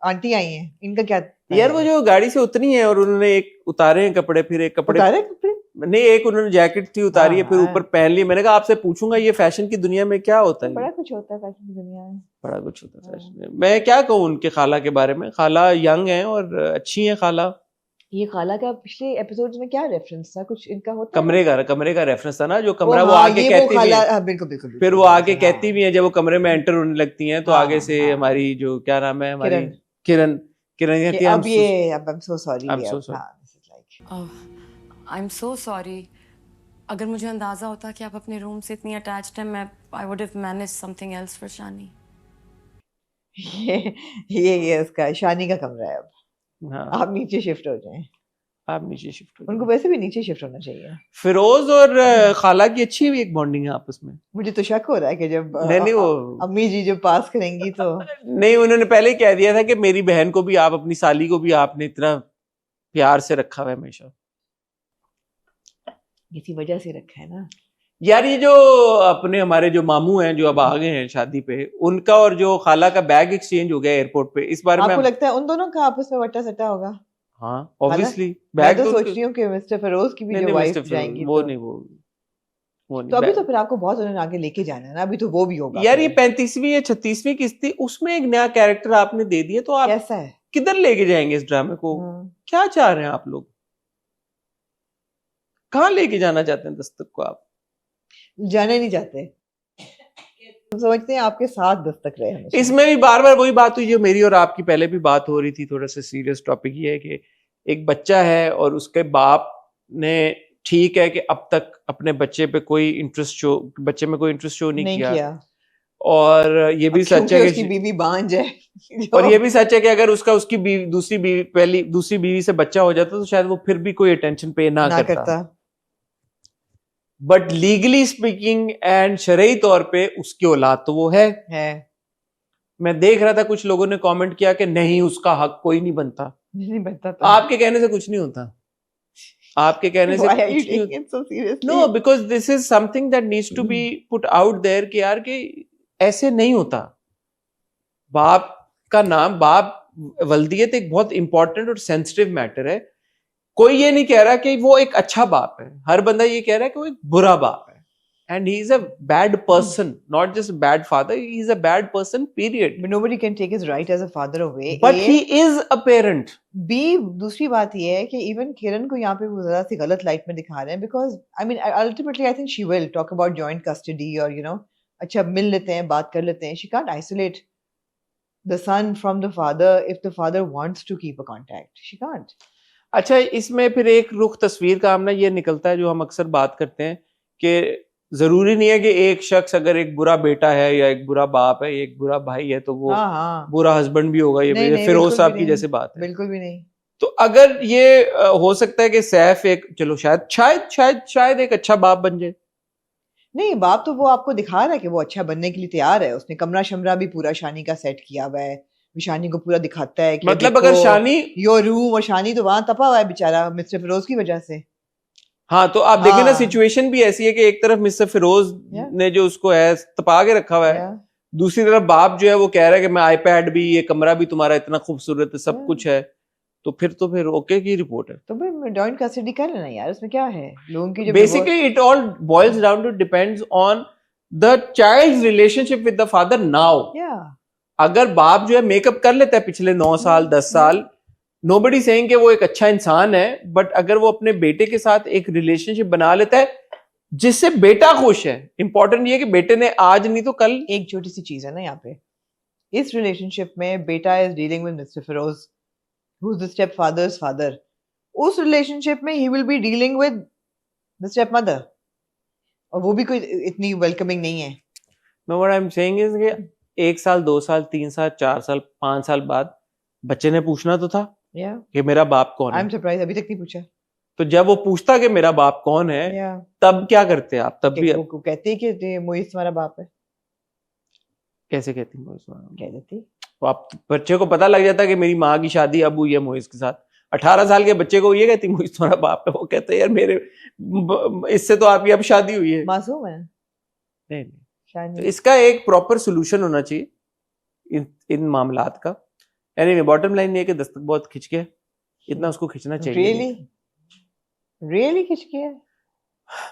आंटी आई हैं इनका क्या यार? वो जो गाड़ी से उतरी है और उन्होंने एक उतारे हैं कपड़े, फिर एक कपड़े उतारे कपड़े नहीं, एक उन्होंने जैकेट थी उतारी है, फिर ऊपर पहन ली। मैंने कहा आपसे पूछूंगा ये फैशन की दुनिया में क्या होता है? बड़ा कुछ होता है फैशन की दुनिया में, बड़ा कुछ होता है फैशन में। मैं क्या कहूँ उनके खाला के बारे में, खाला यंग है और अच्छी है खाला। ये खाला का पिछले एपिसोड्स में क्या रेफरेंस था, कुछ इनका होता कमरे का रेफरेंस था ना, जो कमरा वो आगे कहती भी है, बिल्कुल बिल्कुल, फिर वो आगे कहती भी है जब वो कमरे में एंटर होने लगती हैं तो आगे से हमारी जो क्या नाम है हमारी किरण कहती है अब ये अब I am so sorry, I am so sorry. अगर मुझे अंदाजा होता कि आप अपने रूम से इतनी अटैच्ड हैं, मैं I would have managed something else for Shani. ये उसका शानी का कमरा है अब। हाँ। आप नीचे शिफ्ट हो जाएं, आप नीचे शिफ्ट हो उनको वैसे भी नीचे शिफ्ट होना चाहिए। फिरोज और खाला की अच्छी भी एक बॉन्डिंग है आपस में। मुझे तो शक हो रहा है कि जब नहीं वो अम्मी जी जब पास करेंगी तो नहीं, उन्होंने पहले ही कह दिया था कि मेरी बहन को भी आप, अपनी साली को भी आपने इतना प्यार से रखा हुआ है हमेशा। इसी वजह से रखा है ना यार। ये जो अपने हमारे जो मामू हैं जो अब आ गए हैं शादी पे, उनका और जो खाला का बैग एक्सचेंज हो गया एयरपोर्ट पे, इस बारे में आपको लगता है उन दोनों का आपस में वट्टा सट्टा होगा? हाँ ऑब्वियसली। बैग तो सोच रही हूँ कि मिस्टर फिरोज की भी जो वाइफ जाएंगी वो तो नहीं वो नहीं। तो अभी तो फिर आपको बहुत उन्होंने आगे लेके जाना है ना, अभी तो वो भी होगा यार। ये 35वीं या 36वीं किस्त थी, उसमें एक नया कैरेक्टर आपने दे दिया, तो आप कैसा है, किधर लेके जाएंगे इस ड्रामे को? क्या चाह रहे हैं आप लोग? कहाँ लेके जाना चाहते हैं दस्तक को? आप जाने नहीं चाहते, समझते हैं आपके साथ दस्तक रहे हमेशा। इसमें भी बार बार वही बात हुई जो मेरी और आपकी पहले भी बात हो रही थी। थोड़ा सा सीरियस टॉपिक ये है कि एक बच्चा है और उसके बाप ने, ठीक है कि अब तक अपने बच्चे में कोई इंटरेस्ट शो नहीं किया। और ये भी सच है कि उसकी बीवी बांझ है और ये भी सच है कि अगर उसकी दूसरी बीवी से बच्चा हो जाता तो शायद वो फिर भी कोई अटेंशन पे ना करता। बट लीगली स्पीकिंग एंड शरई तौर पे उसकी औलाद तो वो है। मैं देख रहा था कुछ लोगों ने कमेंट किया कि नहीं उसका हक कोई नहीं बनता। नहीं बनता तो। आपके कहने से कुछ नहीं होता, आपके कहने से कुछ नहीं होता। No, because this is something that needs to be put out there कि यार कि ऐसे नहीं होता। बाप का नाम, बाप वल्दियत एक बहुत इंपॉर्टेंट और सेंसिटिव मैटर है। कोई ये नहीं कह रहा कि वो एक अच्छा बाप है, हर बंदा ये कह रहा है कि वो एक बुरा बाप है। And he is a bad person, not just a bad father. He is a bad person, period. But nobody can take his right as a father away. But he is a parent. B, दूसरी बात ये है कि even किरण को यहाँ पे वो ज़रा सी गलत लाइट में दिखा रहे हैं, because I mean ultimately I think she will talk about joint custody or you know, अच्छा मिल लेते हैं, बात कर लेते हैं. She can't isolate the son from the father if the father wants to keep a contact. She can't. अच्छा, इसमें फिर एक रुख तस्वीर का हमने ये निकलता है जो हम अक्सर बात करते हैं कि जरूरी नहीं है कि एक शख्स अगर एक बुरा बेटा है या एक बुरा बाप है, एक बुरा भाई है तो वो बुरा हस्बैंड भी होगा। ये फिरोज साहब की जैसे बात है। बिल्कुल भी नहीं। तो अगर ये हो सकता है कि सैफ एक, चलो शायद एक अच्छा बाप बन जाए। नहीं, बाप तो वो आपको दिखा रहा है कि वो अच्छा बनने के लिए तैयार है। उसने कमरा शमरा भी पूरा शानी का सेट किया हुआ है, शानी को पूरा दिखाता है कि मतलब अगर शानी, योर रूम, और शानी तो वहां तपा हुआ है बेचारा मिस्टर फिरोज की वजह से। हाँ तो आप देखें ना, हाँ। सिचुएशन भी ऐसी है कि एक तरफ मिस्टर फिरोज ने जो उसको है तपा के रखा हुआ है, दूसरी तरफ बाप जो है वो कह रहा है कि मैं आईपैड भी, ये कमरा भी तुम्हारा इतना खूबसूरत है, सब कुछ है, तो फिर ओके की रिपोर्ट है। तो भाई जॉइंट कस्टडी कर लेना यार, उसमें क्या है। लोगों की basically it all boils down to depends on the child's relationship with the father now. अगर बाप जो है मेकअप कर लेता है पिछले 9 साल 10 साल, नोबडी सेइंग कि वो एक अच्छा इंसान है, बट अगर वो अपने बेटे के साथ एक रिलेशनशिप बना लेता है जिससे बेटा खुश है, इंपॉर्टेंट ये है कि बेटे ने आज नहीं तो कल। एक छोटी सी चीज है ना यहाँ पे, इस रिलेशनशिप में बेटा इज डीलिंग विद mister Firoz who is the stepfather's father. उस रिलेशनशिप में he will be dealing with the stepmother, और वो भी कोई इतनी वेलकमिंग नहीं है। No, what I'm saying is कि 1 साल 2 साल 3 साल 4 साल 5 साल बाद बच्चे ने पूछना तो था कि मेरा बाप कौन है। I'm surprised अभी तक नहीं पूछा। तो जब वो पूछता कि मेरा बाप कौन है, तब क्या करते आप? तब भी वो कहती है कि मोहित तुम्हारा बाप है। कैसे कहती मोहित तुम्हारा? कह देती। तो आप बच्चे को पता लग जाता कि मेरी माँ की शादी अब हुई है मोहित के साथ। 18 साल के बच्चे को ये कहती मोहित तुम्हारा बाप है, वो कहता है यार मेरे इससे तो आपकी अब शादी हुई है। मासूम है। नहीं तो इसका एक प्रॉपर सोल्यूशन होना चाहिए इन मामलात का। एनीवे बॉटम लाइन ये है कि दस्तक बहुत खिंच गया, इतना उसको खिंचना चाहिए। रियली खिंच गया।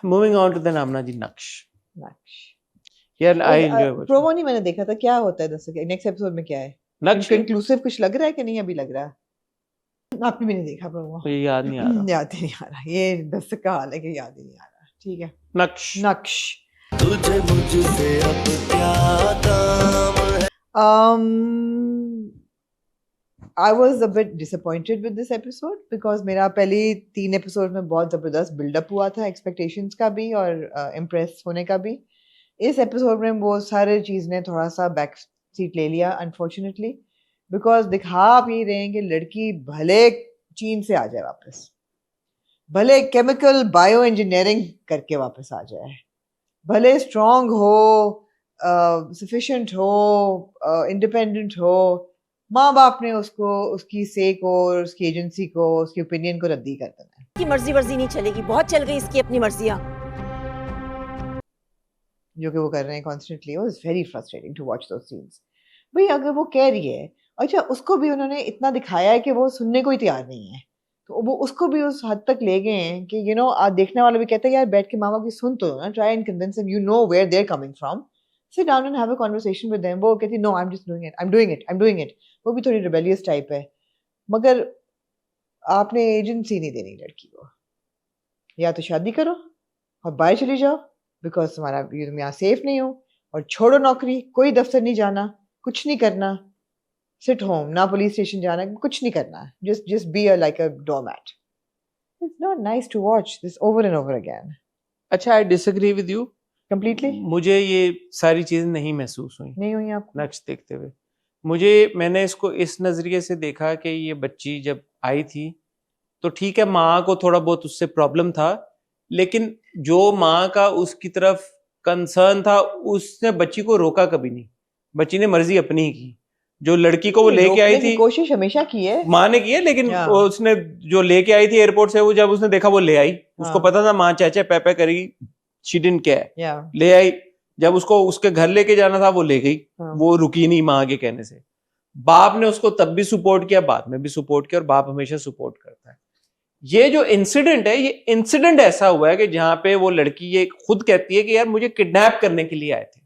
मूविंग ऑन टू द नामना जी नक्श। यार आई एंजॉय। प्रोमो नहीं मैंने देखा था, क्या होता है दस्तक नेक्स्ट एपिसोड में, क्या है नक्श कंक्लूसिव कुछ लग रहा है कि नहीं? अभी लग रहा है, आपने भी नहीं देखा प्रोमो? तो ये याद नहीं आ रहा। याद नहीं आ रहा, ये दस्तक का हाल है कि याद ही नहीं आ रहा। ठीक है, नक्श तुझे मुझसे अब क्या काम है। I was a bit disappointed with this episode because मेरा पहले 3 एपिसोड में बहुत जबरदस्त बिल्डअप हुआ था, एक्सपेक्टेशंस का भी और इम्प्रेस होने का भी। इस एपिसोड में वो सारे चीज़ ने थोड़ा सा बैक सीट ले लिया अनफॉर्चुनेटली, बिकॉज दिखा आप यही रहे हैं कि लड़की भले चीन से आ जाए वापस, भले केमिकल बायो इंजीनियरिंग करके वापस आ जाए, भले स्ट्रॉन्ग हो, सफिशिएंट हो, इंडिपेंडेंट हो, माँ बाप ने उसको उसकी से को, उसकी एजेंसी को, उसकी ओपिनियन को रद्दी कर देना है। की मर्जी वर्जी नहीं चलेगी, बहुत चल गई इसकी अपनी मर्जियां जो कि वो कर रहे हैं constantly. It was very frustrating to watch those scenes. भाई अगर वो कह रही है, अच्छा उसको भी उन्होंने इतना दिखाया है कि वो सुनने को ही तैयार नहीं है, तो वो उसको भी उस हद तक ले गए हैं कि यू नो देखने वाला भी कहता है यार बैठ के माँ बाप की सुन तो ना, try and convince them, you know where they are coming from, sit down and have a conversation with them. वो कहती no I am just doing it, I am doing it, I am doing it. वो भी थोड़ी रिबेलियस टाइप है, मगर आपने एजेंसी नहीं देनी लड़की को। या तो शादी करो और बाहर चली जाओ बिकॉज तुम्हारा तुम यहाँ सेफ नहीं हो, और छोड़ो नौकरी, कोई दफ्तर नहीं जाना, कुछ नहीं करना, सिट होम, ना पुलिस स्टेशन जाना, कुछ नहीं करना, just be like a doormat. It's not nice to watch this over and over again. अच्छा, I disagree with you completely. मुझे ये सारी चीजें नहीं महसूस हुई, नहीं हुई आपको? नक्श देखते हुए मैंने इसको इस नजरिए से देखा कि ये बच्ची जब आई थी तो ठीक है, माँ को थोड़ा बहुत उससे प्रॉब्लम था, लेकिन जो माँ का उसकी तरफ कंसर्न था उसने बच्ची को रोका कभी नहीं। बच्ची ने मर्जी अपनी ही की। जो लड़की को वो लेके आई थी, कोशिश हमेशा की है, माँ ने की है, लेकिन उसने जो लेके आई थी एयरपोर्ट से, वो जब उसने देखा वो ले आई, उसको पता था माँ चाचा पैपे करेगी, शी डिडंट केयर, ले आई। जब उसको उसके घर लेके जाना था वो ले गई, वो रुकी नहीं माँ के कहने से। बाप ने उसको तब भी सपोर्ट किया, बाद में भी सपोर्ट किया, और बाप हमेशा सपोर्ट करता है। ये जो इंसिडेंट है, ये इंसिडेंट ऐसा हुआ है कि जहां पे वो लड़की ये खुद कहती है कि यार मुझे किडनैप करने के लिए आए थे।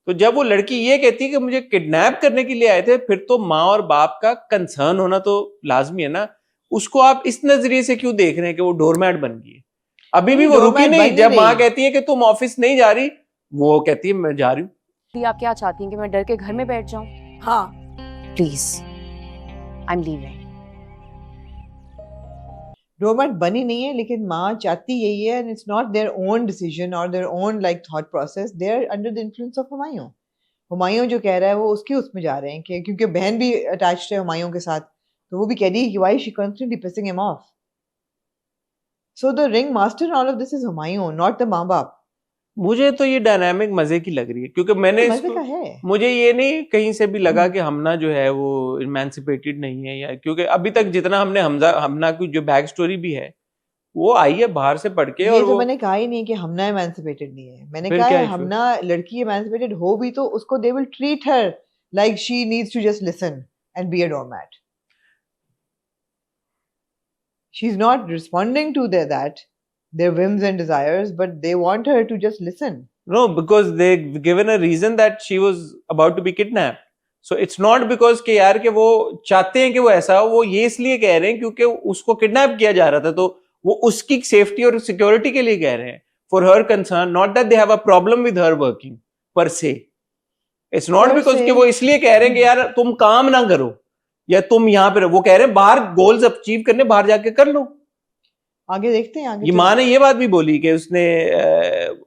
तो जब वो लड़की ये कहती है कि मुझे किडनैप करने के लिए आए थे, फिर तो माँ और बाप का कंसर्न होना तो लाजमी है ना। उसको आप इस नजरिए से क्यों देख रहे हैं कि वो डोरमैट बन गई है? अभी भी वो रुकी नहीं। जब माँ कहती है कि तुम ऑफिस नहीं जा रही, वो कहती है मैं जा रही हूँ। आप क्या चाहती हैं कि मैं डर के घर में बैठ जाऊं? हाँ please, I am leaving. Doormat बनी नहीं है, लेकिन माँ चाहती यही है, and it's not their own decision और their own like thought process, they are under the influence of Humayun. Humayun जो कह रहा है वो उसके उसमें जा रहे हैं कि क्योंकि बहन भी अटैच्ड है हुमायूं के साथ, तो वो भी कह रही है कि why is she constantly pissing him off? So the ring master in all of this is Humayun, not the माँ बाप. मुझे तो ये डायनामिक मजे की लग रही है, क्योंकि मैंने मजे का है. मुझे ये नहीं कहीं से भी लगा कि हमना जो है वो इमेंसिपेटेड नहीं है, या क्योंकि अभी तक जितना हमने हमना की जो बैक स्टोरी भी है वो आई है बाहर से पढ़ के, ये और तो वो मैंने कहा ही नहीं कि हमना इमेंसिपेटेड नहीं है. मैंने फिर कहा क्या है issue? हमना लड़की इमेंसिपेटेड हो भी तो उसको they will treat her like she needs to just listen and be a doormat. She's not responding to their whims and desires, but they want her to just listen. No, because they given a reason that she was about to be kidnapped. So it's not because कि यार कि वो चाहते हैं कि वो ऐसा हो, वो ये इसलिए कह रहे हैं क्योंकि उसको किडनैप किया जा रहा था, तो वो उसकी सेफ्टी और सिक्योरिटी के लिए कह रहे हैं. For her concern, not that they have a problem with her working per se. It's not Per because se. कि वो इसलिए कह रहे हैं कि यार तुम काम ना करो या तुम यहाँ पे रहो. वो कह रहे हैं बाहर गोल्स अचीव करने बाहर जाके कर लो. आगे देखते हैं आगे. ये माँ ने ये बात भी बोली कि उसने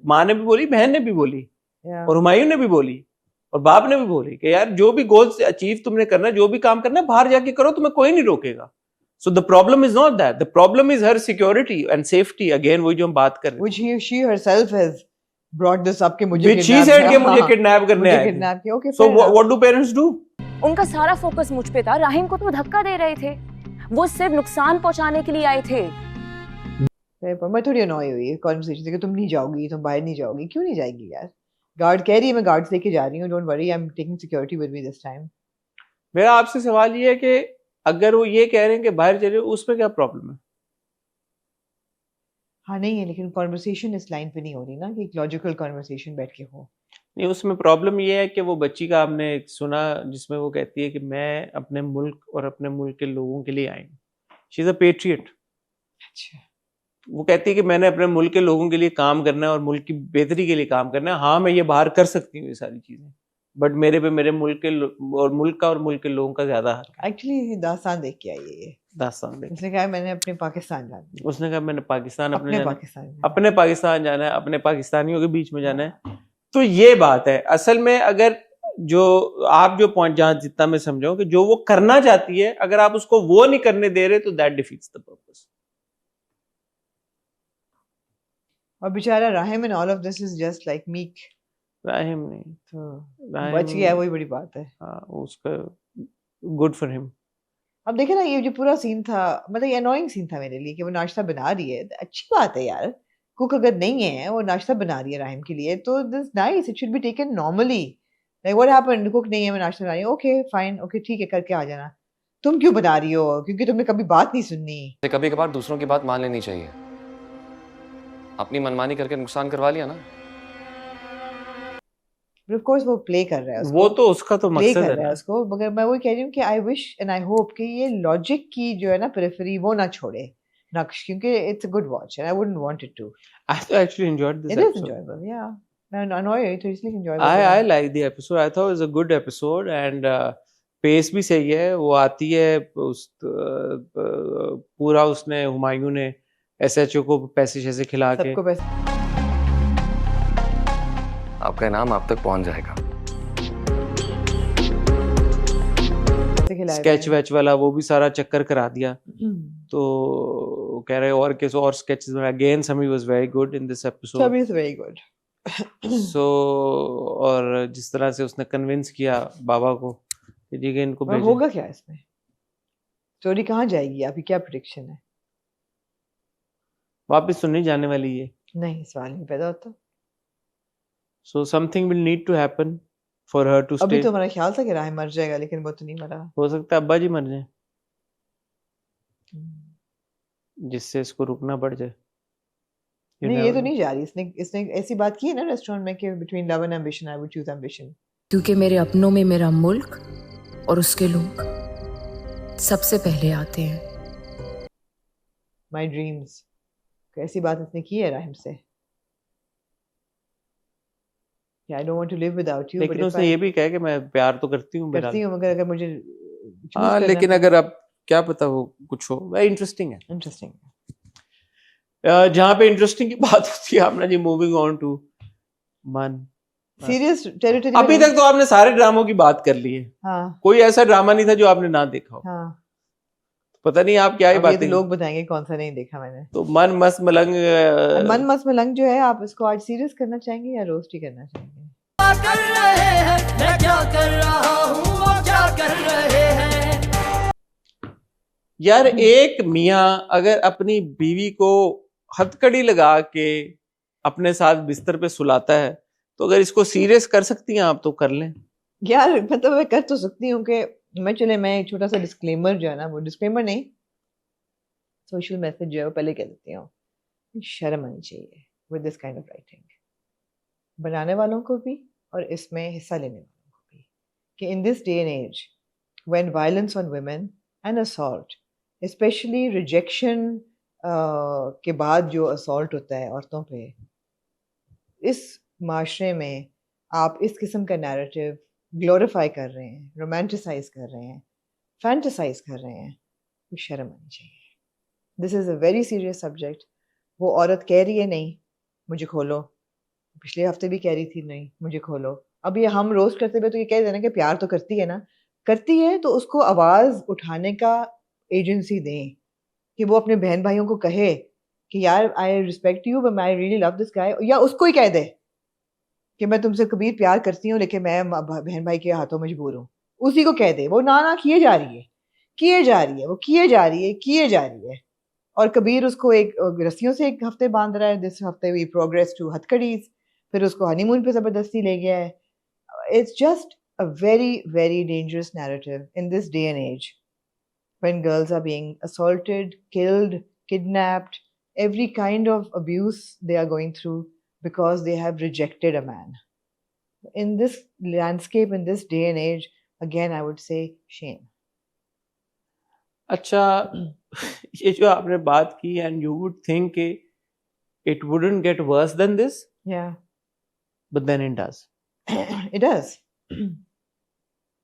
माँ ने भी बोली, बहन ने भी बोली, Yeah. और हुमायूं ने भी बोली, और बाप ने भी बोली कि यार जो भी गोल्स अचीव तुमने करना है, जो भी काम करना है बाहर जाके करो, तुम्हें कोई नहीं रोकेगा. So the problem is not that, the problem is her security and safety. Again वही जो हम बात कर रहे Which she herself has brought this up कि मुझे हैं, she said कि मुझे किडनैप करने आए थे. किडनैप किया. Okay, So fair enough. what do parents do? उनका सारा फोकस मुझ पे था. राहिम को तो धक्का दे रहे थे, वो सिर्फ नुकसान पहुंचाने के लिए आए थे. मैं थोड़ी अनॉय हुई कॉन्वर्सेशन से कि तुम नहीं जाओगी, तुम बाहर नहीं जाओगी. क्यों नहीं जाएगी यार? गार्ड कह रही है मैं गार्ड्स लेके जा रही हूँ. Don't worry, I am taking security with me this time. मेरा आपसे सवाल ये है कि अगर वो ये कह रहे हैं कि बाहर चले, उसमें क्या प्रॉब्लम है? हाँ नहीं है, लेकिन कॉन्वर्सेशन इस लाइन पे नहीं हो रही ना कि एक लॉजिकल कॉन्वर्सेशन बैठ के हो. नहीं, उसमें प्रॉब्लम ये है कि वो बच्ची का आपने सुना जिसमें वो कहती है कि मैं अपने मुल्क और अपने मुल्क के लोगों के लिए आई हूँ. She is a patriot. अच्छा. वो कहती है कि मैंने अपने मुल्क के लोगों के लिए काम करना है और मुल्क की बेहतरी के लिए काम करना है. हाँ, मैं ये बाहर कर सकती हूँ ये सारी चीजें, बट मेरे पे मेरे मुल्क के और मुल्क का और मुल्क के लोगों का ज्यादा हक है. एक्चुअली दास्तान देख के आई है ये. दास्तान देख. उसने कहा मैंने अपने पाकिस्तान जाना है. उसने कहा मैंने पाकिस्तान अपने जाना है, पाकिस्तान जाना है. अपने पाकिस्तान जाना है, अपने पाकिस्तानियों के बीच में जाना है. तो ये बात है असल में. अगर जो आप जो पॉइंट जहां जितना मैं समझाऊं कि जो वो करना चाहती है, अगर आप उसको वो नहीं करने दे रहे, तो दैट डिफीट्स द पर्पस. और बेचारा Rahim in all of this is just like meek. Rahim नहीं, तो बच गया, वही बड़ी बात है. हाँ, उसका गुड फॉर हिम. अब देखे ना, ये जो पूरा सीन था, मतलब ये अनोइंग सीन था मेरे लिए कि वो नाश्ता बना रही है. अच्छी बात है यार, कुक अगर नहीं है वो नाश्ता बना रही है राहिम के लिए, तो this nice, it should be taken normally. Like what happened, cook नहीं है, मैं नाश्ता बना रही हूँ. ओके फाइन, ओके ठीक है, करके आ जाना. तुम क्यों बना रही हो? क्योंकि तुमने कभी बात नहीं सुननी. कभी कभार दूसरों की बात मान लेनी चाहिए. अपनी मनमानी करके नुकसान करवा लिया ना. But of course वो प्ले कर रहा है उसको. वो तो उसका तो प्ले मकसद कर है रहा है ना. उसको. मगर मैं वही कह रही हूँ कि I wish and I hope कि ये लॉजिक की जो है ना पेरिफेरी वो ना छोड़े नक्श, क्योंकि it's a good watch and I wouldn't want it to. I actually enjoyed this It is episode. enjoyable, yeah. मैं annoy हुई तो इसलिए enjoyable. I like the episode. I thought it was a good episode and pace भी सही है. वो आती है उस पूरा उसने हुमायूं ने SHO को पैसे शैसे खिला के सबको पैसे आपका इनाम आप तक पहुंच जाएगा. खिलाए स्केच हुए वेच वाला वो भी सारा चक्कर करा दिया. हैं. तो कह रहे और स्केचेस में अगेन समी was very good in this episode. Sabi is very good. सो और जिस तरह से उसने कन्विंस किया बाबा को कि जी के इनको और भेजें. होगा क्या इसमें? स्टोरी कहाँ जाएगी? आपकी क्या प्रेडिक्शन है? वापस तो नहीं जाने वाली ये. नहीं, सवाल नहीं पैदा होता. So something will need to happen for her to अभी स्टे. तो हमारा ख्याल था कि राहिम मर जाएगा, लेकिन वो तो नहीं मरा. हो सकता है अब्बा जी मर जाए, जिससे इसको रुकना पड़ जाए. You नहीं, never ये तो know. नहीं जा रही. इसने ऐसी बात की है ना रेस्टोरेंट में कि between love and ambition I would choose ambition. क्योंकि मेरे अपनों में मेरा मुल्क और उसके लोग सबसे पहले आते हैं. My dreams. ऐसी बात इसने की है राहिम से. I don't want to live without you. लेकिन उसने ये भी कहा कि मैं प्यार तो करती हूँ करती हूँ, मगर अगर मुझे हाँ, लेकिन अगर अब क्या पता वो कुछ हो. वेरी इंटरेस्टिंग है. इंटरेस्टिंग. जहाँ पे इंटरेस्टिंग की बात होती है आपने जी, मूविंग ऑन टू मन. Serious territory. अभी तक तो आपने सारे ड्रामों की बात कर ली है. हाँ कोई ऐसा ड्रामा नहीं था जो आपने ना देखा हो. हाँ. पता नहीं आप क्या ही अब ये बातें तो लोग बताएंगे कौन सा नहीं देखा मैंने। तो मन मस्त मलंग मन मस्त मलंग जो है, आप इसको आज सीरियस करना चाहेंगे या रोस्ट ही करना चाहेंगे? कर रहे हैं, मैं क्या कर रहा हूँ, वो क्या कर रहे हैं। यार एक मियाँ अगर अपनी बीवी को हथकड़ी लगा के अपने साथ बिस्तर पे सुलाता है, तो अगर इसको सीरियस कर सकती हैं आप तो कर लें यार। मतलब मैं कर तो सकती हूँ कि मैं एक छोटा सा डिस्क्लेमर जो है ना, वो डिस्क्लेमर नहीं, सोशल मैसेज जो है वो पहले कह देती हूँ। शर्म आनी चाहिए with this kind of writing, बनाने वालों को भी और इसमें हिस्सा लेने वालों को भी, कि in this day and age when violence on women and assault, especially rejection के बाद जो असॉल्ट होता है औरतों पे, इस माशरे में आप इस किस्म का नैरेटिव ग्लोरीफाई कर रहे हैं, रोमांटिसाइज कर रहे हैं, फैंटेसाइज कर रहे हैं, तो शर्म आनी चाहिए। This is a very serious subject. वो औरत कह रही है नहीं मुझे खोलो, पिछले हफ्ते भी कह रही थी नहीं मुझे खोलो, अब ये हम रोस्ट करते हुए तो ये कह देना कि प्यार तो करती है ना, करती है तो उसको आवाज़ उठाने का एजेंसी दें, कि वो अपने बहन भाइयों को कहे कि यार I respect you but I really love this guy, या उसको ही कह दे कि मैं तुमसे कबीर प्यार करती हूँ लेकिन मैं बहन भाई के हाथों मजबूर हूँ, उसी को कह दे। वो ना किए जा रही है, वो किए जा रही है। और कबीर उसको एक रस्सियों से एक हफ्ते बांध रहा है, दिस हफ्ते वी प्रोग्रेस टू हथकड़ीज, फिर उसको हनीमून पे ज़बरदस्ती ले गया है। It's just a very very dangerous narrative in this day and age when girls are being assaulted, killed, kidnapped, every kind of abuse they are going through because they have rejected a man. In this landscape, in this day and age, again, I would say shame. अच्छा, ये जो आपने बात की, and you would think it wouldn't get worse than this. Yeah. But then it does. It does.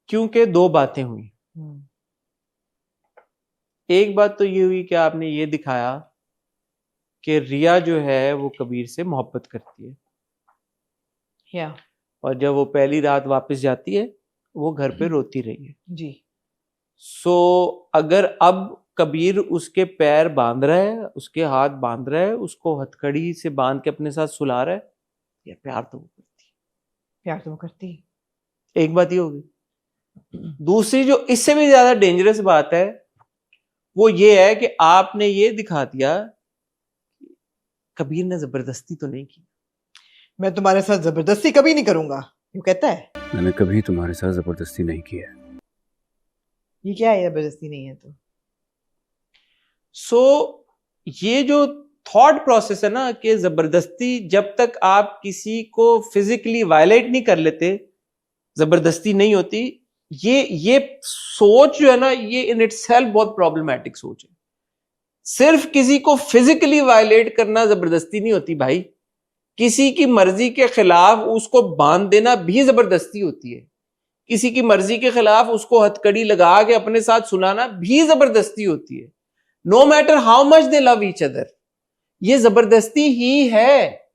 क्योंकि दो बातें हुई। एक बात तो ये हुई कि आपने ये दिखाया कि रिया जो है वो कबीर से मोहब्बत करती है। Yeah. और जब वो पहली रात वापस जाती है वो घर पे रोती रही है जी। सो अगर अब कबीर उसके पैर बांध रहा है, उसके हाथ बांध रहा है, उसको हथकड़ी से बांध के अपने साथ सुला रहा है, या प्यार तो वो करती है। एक बात ये होगी। दूसरी जो इससे भी ज्यादा डेंजरस बात है वो ये है कि आपने ये दिखा दिया कबीर ने जबरदस्ती तो नहीं की। मैं तुम्हारे साथ जबरदस्ती कभी नहीं करूंगा, यूं कहता है। मैंने कभी तुम्हारे साथ जबरदस्ती नहीं की है। ये क्या है, जबरदस्ती नहीं है तो? सो ये जो थॉट प्रोसेस है ना कि जबरदस्ती, जब तक आप किसी को फिजिकली वायलेट नहीं कर लेते जबरदस्ती नहीं होती, ये सोच जो है ना, ये इन इटसेल्फ बहुत प्रॉब्लमैटिक सोच है। सिर्फ किसी को फिजिकली वायलेट करना जबरदस्ती नहीं होती भाई, किसी की मर्जी के खिलाफ उसको बांध देना भी जबरदस्ती होती है। किसी की मर्जी के खिलाफ उसको हथकड़ी लगा के अपने साथ सुलाना भी जबरदस्ती होती है, no matter how much they love each other. ये जबरदस्ती ही है,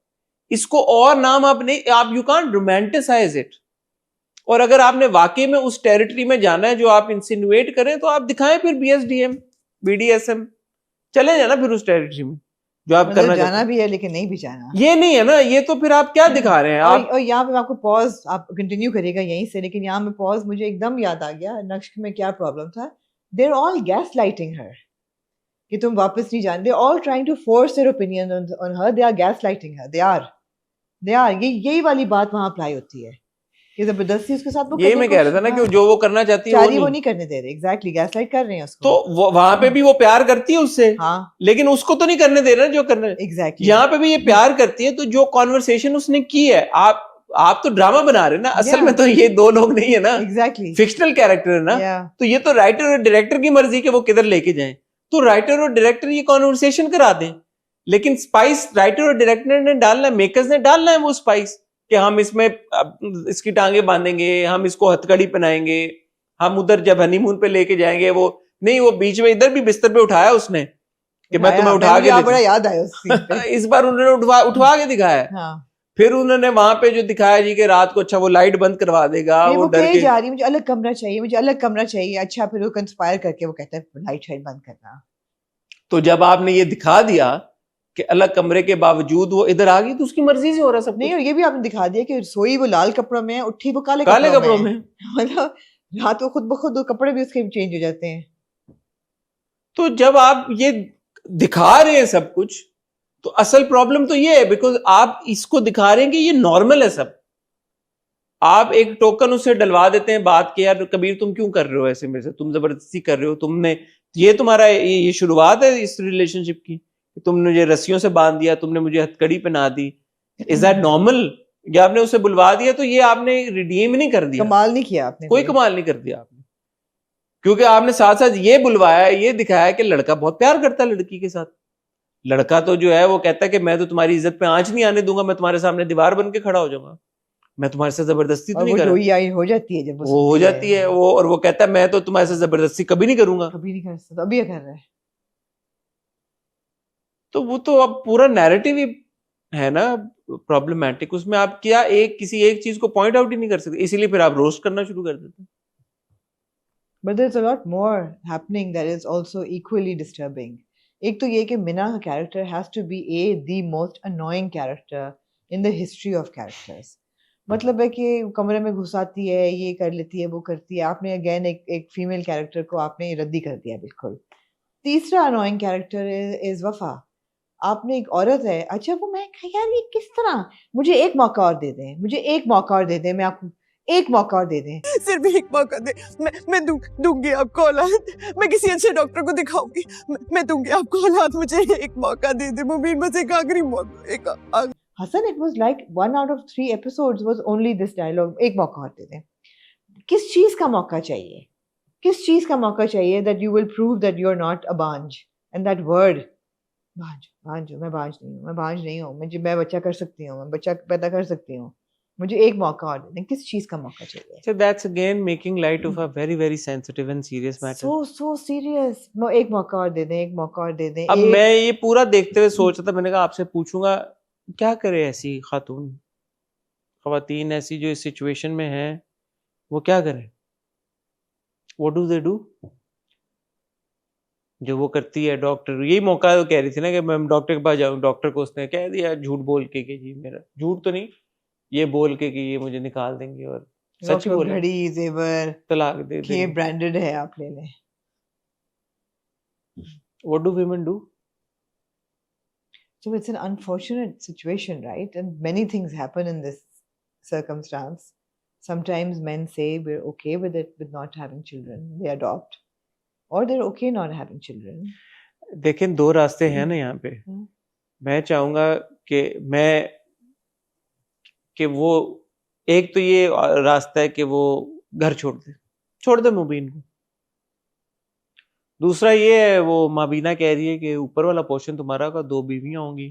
इसको और नाम आप यू कांट रोमांटिसाइज इट। और अगर आपने वाकई में उस टेरिटरी में जाना है जो आप इंसिनुएट करें, तो आप दिखाएं फिर BSDM, BDSM, चले जाना फिर उस टेरिटरी में जो आप करना जाना भी है लेकिन नहीं भी जाना। ये नहीं है ना, ये तो फिर आप क्या दिखा रहे हैं आप। और यहाँ पे आपको पॉज, आप कंटिन्यू करेगा यहीं से, लेकिन यहाँ में पॉज मुझे एकदम याद आ गया नक्श में क्या प्रॉब्लम था। They're all gaslighting her कि तुम वापस नहीं जान, they all trying to force their opinion on her, they are gaslighting her, they are यही वाली बात वहां अप्लाई होती है कि जबरदस्ती उसके साथ वो, ये मैं कह रहा था ना कि जो वो करना चाहती है वो नहीं करने दे रहे। एग्जैक्टली, गैसलाइट कर रहे हैं उसको। तो वहां पे भी वो प्यार करती है उससे, हाँ, लेकिन उसको तो नहीं करने दे रहे जो करना है। एग्जैक्टली, यहाँ पे भी ये प्यार करती है, तो जो कॉन्वर्सेशन उसने की है, आप तो ड्रामा बना रहे हैं ना, असल में तो ये दो लोग नहीं है ना, एग्जैक्टली फिक्शनल कैरेक्टर है ना। तो ये तो राइटर और डायरेक्टर की मर्जी के वो किधर लेके जाएं, तो राइटर और डायरेक्टर ये कॉन्वर्सेशन करा दें, लेकिन स्पाइस राइटर और डायरेक्टर ने डालना है, मेकर्स ने डालना है वो स्पाइस कि हम इसमें इसकी टांगे बांधेंगे, हम इसको हथकड़ी पहनाएंगे, हम उधर जब हनीमून पे लेके जाएंगे, वो नहीं, वो बीच में इधर भी बिस्तर पे उठाया उसने कि मैं तुम्हें उठा के, बड़ा याद आया उस सीन पे। इस बार उन्होंने उठवा के दिखाया है। फिर उन्होंने वहां पे जो दिखाया जी कि रात को अच्छा वो लाइट बंद करवा देगा, वो डर कहे के जा रही है मुझे अलग कमरा चाहिए, मुझे अलग कमरा चाहिए। अच्छा फिर वो कंस्पायर करके वो कहता है लाइट शाइट बंद करना। तो जब आपने ये दिखा दिया कि अलग कमरे के बावजूद वो इधर आ गई, तो उसकी मर्जी से हो रहा सब नहीं, कुछ। और ये भी आपने दिखा दिया कि सोई वो लाल कपड़ों में है, उठी वो काले काले कपड़ों कपड़ों में में। मतलब रात को खुद ब खुद कपड़े भी उसके चेंज हो जाते हैं। तो जब आप ये दिखा रहे हैं सब कुछ, तो असल प्रॉब्लम तो ये है बिकॉज आप इसको दिखा रहे हैं कि ये नॉर्मल है सब। आप एक टोकन उसे डलवा देते हैं बात के, यार कबीर तुम क्यों कर रहे हो ऐसे मेरे से, तुम जबरदस्ती कर रहे हो, तुमने ये तुम्हारा ये शुरुआत है इस रिलेशनशिप की, तुमने मुझे रस्सियों से बांध दिया, तुमने मुझे हथकड़ी पहना दी, इज दैट नॉर्मल? या आपने उसे बुलवा दिया तो ये आपने रिडीम नहीं कर दिया, कमाल नहीं किया आपने, कोई कमाल नहीं कर दिया आपने, क्योंकि आपने साथ साथ ये बुलवाया, ये दिखाया कि लड़का बहुत प्यार करता है लड़की के साथ। लड़का तो जो है वो कहता है कि मैं तो तुम्हारी इज्जत पे आंच नहीं आने दूंगा, मैं तुम्हारे सामने दीवार बन के खड़ा हो जाऊंगा, मैं तुम्हारे से जबरदस्ती तो नहीं कर रहा। हो जाती है जब वो हो जाती है वो, और वो कहता है मैं तो तुम्हारे से जबरदस्ती कभी नहीं करूंगा, कभी नहीं कर सकता, अभी ये कर रहा है। तो वो तो अब पूरा नैरेटिव ही है ना प्रॉब्लमैटिक, उसमें आप क्या किसी एक चीज को पॉइंट आउट ही नहीं कर सकते, इसीलिए फिर आप रोस्ट करना शुरू कर देते हैं। But there's a lot more happening that is also equally disturbing. एक तो ये कि मिना का character has to be the most annoying character in the history of characters. मतलब है कि कमरे में घुसाती है, ये कर लेती है, वो करती है। आपने अगेन एक फीमेल कैरेक्टर को आपने रद्दी कर दिया बिल्कुल। तीसरा annoying character is वफा। आपने एक औरत है, अच्छा वो मैं यार ये किस तरह, मुझे एक मौका और दे दें, मुझे एक मौका और दे दें, मैं आपको एक मौका और दे दें, सिर्फ एक मौका दे, मैं दूंगी आपको औलाद, मैं किसी अच्छे डॉक्टर को दिखाऊंगी, मैं दूंगी आपको औलाद, मुझे एक मौका दे दे मुबीन, बस एक आखिरी मौका, एक Hasan it was like 1 out of 3 episodes was only this dialogue, एक मौका और दे दें। किस चीज का मौका चाहिए, किस चीज का मौका चाहिए that you will prove that you're not a बांझ, and that word बांझ, बांझ, मैं बांझ नहीं हूँ, मैं बांझ नहीं हूँ, मैं बच्चा कर सकती हूँ, मैं बच्चा पैदा कर सकती हूँ, मुझे एक मौका और दें, किस चीज का मौका चाहिए? So that's again making light of a very very sensitive and serious matter. So serious, एक मौका और दे दें, एक मौका और दे दें। अब मैं ये पूरा देखते हुए सोच रहा था, मैंने कहा आपसे पूछूंगा क्या करे ऐसी खवातीन ऐसी जो इस सिचुएशन में हैं, वो क्या करें? What do they do? जो वो करती है डॉक्टर, यही मौका तो कह रही थी ना कि मैं डॉक्टर के पास जाऊं, डॉक्टर को उसने कह दिया झूठ बोल के कि जी मेरा, झूठ तो नहीं, ये बोल के कि ये मुझे निकाल देंगे, और सच ही बोला, घड़ी जेवर तलाक दे देंगे, ये ब्रांडेड है, आप ले लें। What do women do? So it's an unfortunate situation, right? And many things happen in this circumstance. Sometimes men say we're okay with it, with not having children, they adopt, or they're okay not having children. देखें दो रास्ते हैं ना यहाँ पे। मैं चाहूंगा कि वो एक तो ये रास्ता है कि वो घर छोड़ दे मुबीन को। दूसरा ये है, वो माबीना कह रही है कि ऊपर वाला पोर्शन तुम्हारा का, 2 बीवियां होंगी,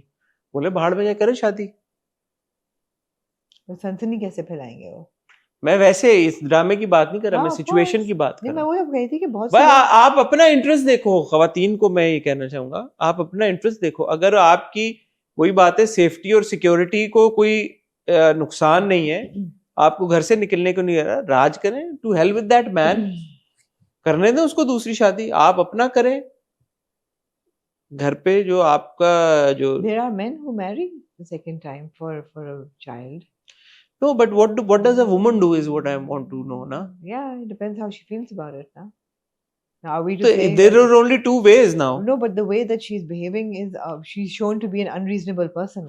बोले भाड़ में जाए करें शादी। तो सनसनी कैसे फैलाएंगे वो? मैं वैसे इस ड्रामे की बात नहीं कर रहा, मैं सिचुएशन की बात कर रहा हूं। मैं वो कह रही थी कि बहुत आप अपना इंटरेस्ट देखो, खवातीन को मैं ये कहना चाहूंगा, आप अपना इंटरेस्ट देखो। अगर आपकी कोई बात है सेफ्टी और सिक्योरिटी को कोई नुकसान नहीं है, आपको घर से निकलने को नहीं है, राज करें, to hell with that man, करने दें उसको दूसरी शादी, आप अपना करें घर पे। जो आपका जो there are men who marry the second time for a child. No, but what does a woman do is what I want to know, na? Yeah, it depends how she feels about it, na? Now are we So there are only 2 ways now. No, but the way that she's behaving is she's shown to be an unreasonable person.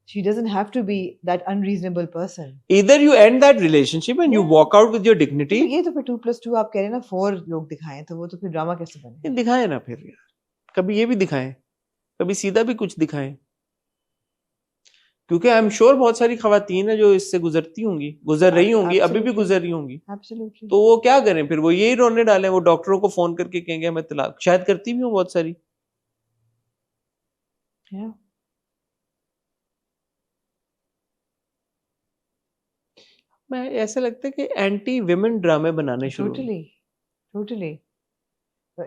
She doesn't have to be that unreasonable person. Either you end that relationship and you walk out with your dignity. ये तो फिर 2+2 आप कह रहे हैं ना, 4 लोग दिखाएं, तो वो तो फिर ड्रामा कैसे बने? दिखाएं ना फिर यार, कभी ये भी दिखाएं, कभी सीधा भी कुछ दिखाएं, क्योंकि आई एम श्योर बहुत सारी खवातीन है जो इससे गुजर रही होंगी, अभी भी गुजर रही होंगी। Absolutely. तो वो क्या करें फिर? वो यही रोने डालें, वो डॉक्टरों को फोन करके कहेंगे मैं तलाक, शायद करती भी हूँ बहुत सारी। Yeah. मैं ऐसा लगता है कि एंटी विमेन ड्रामे बनाने शुरू। Totally.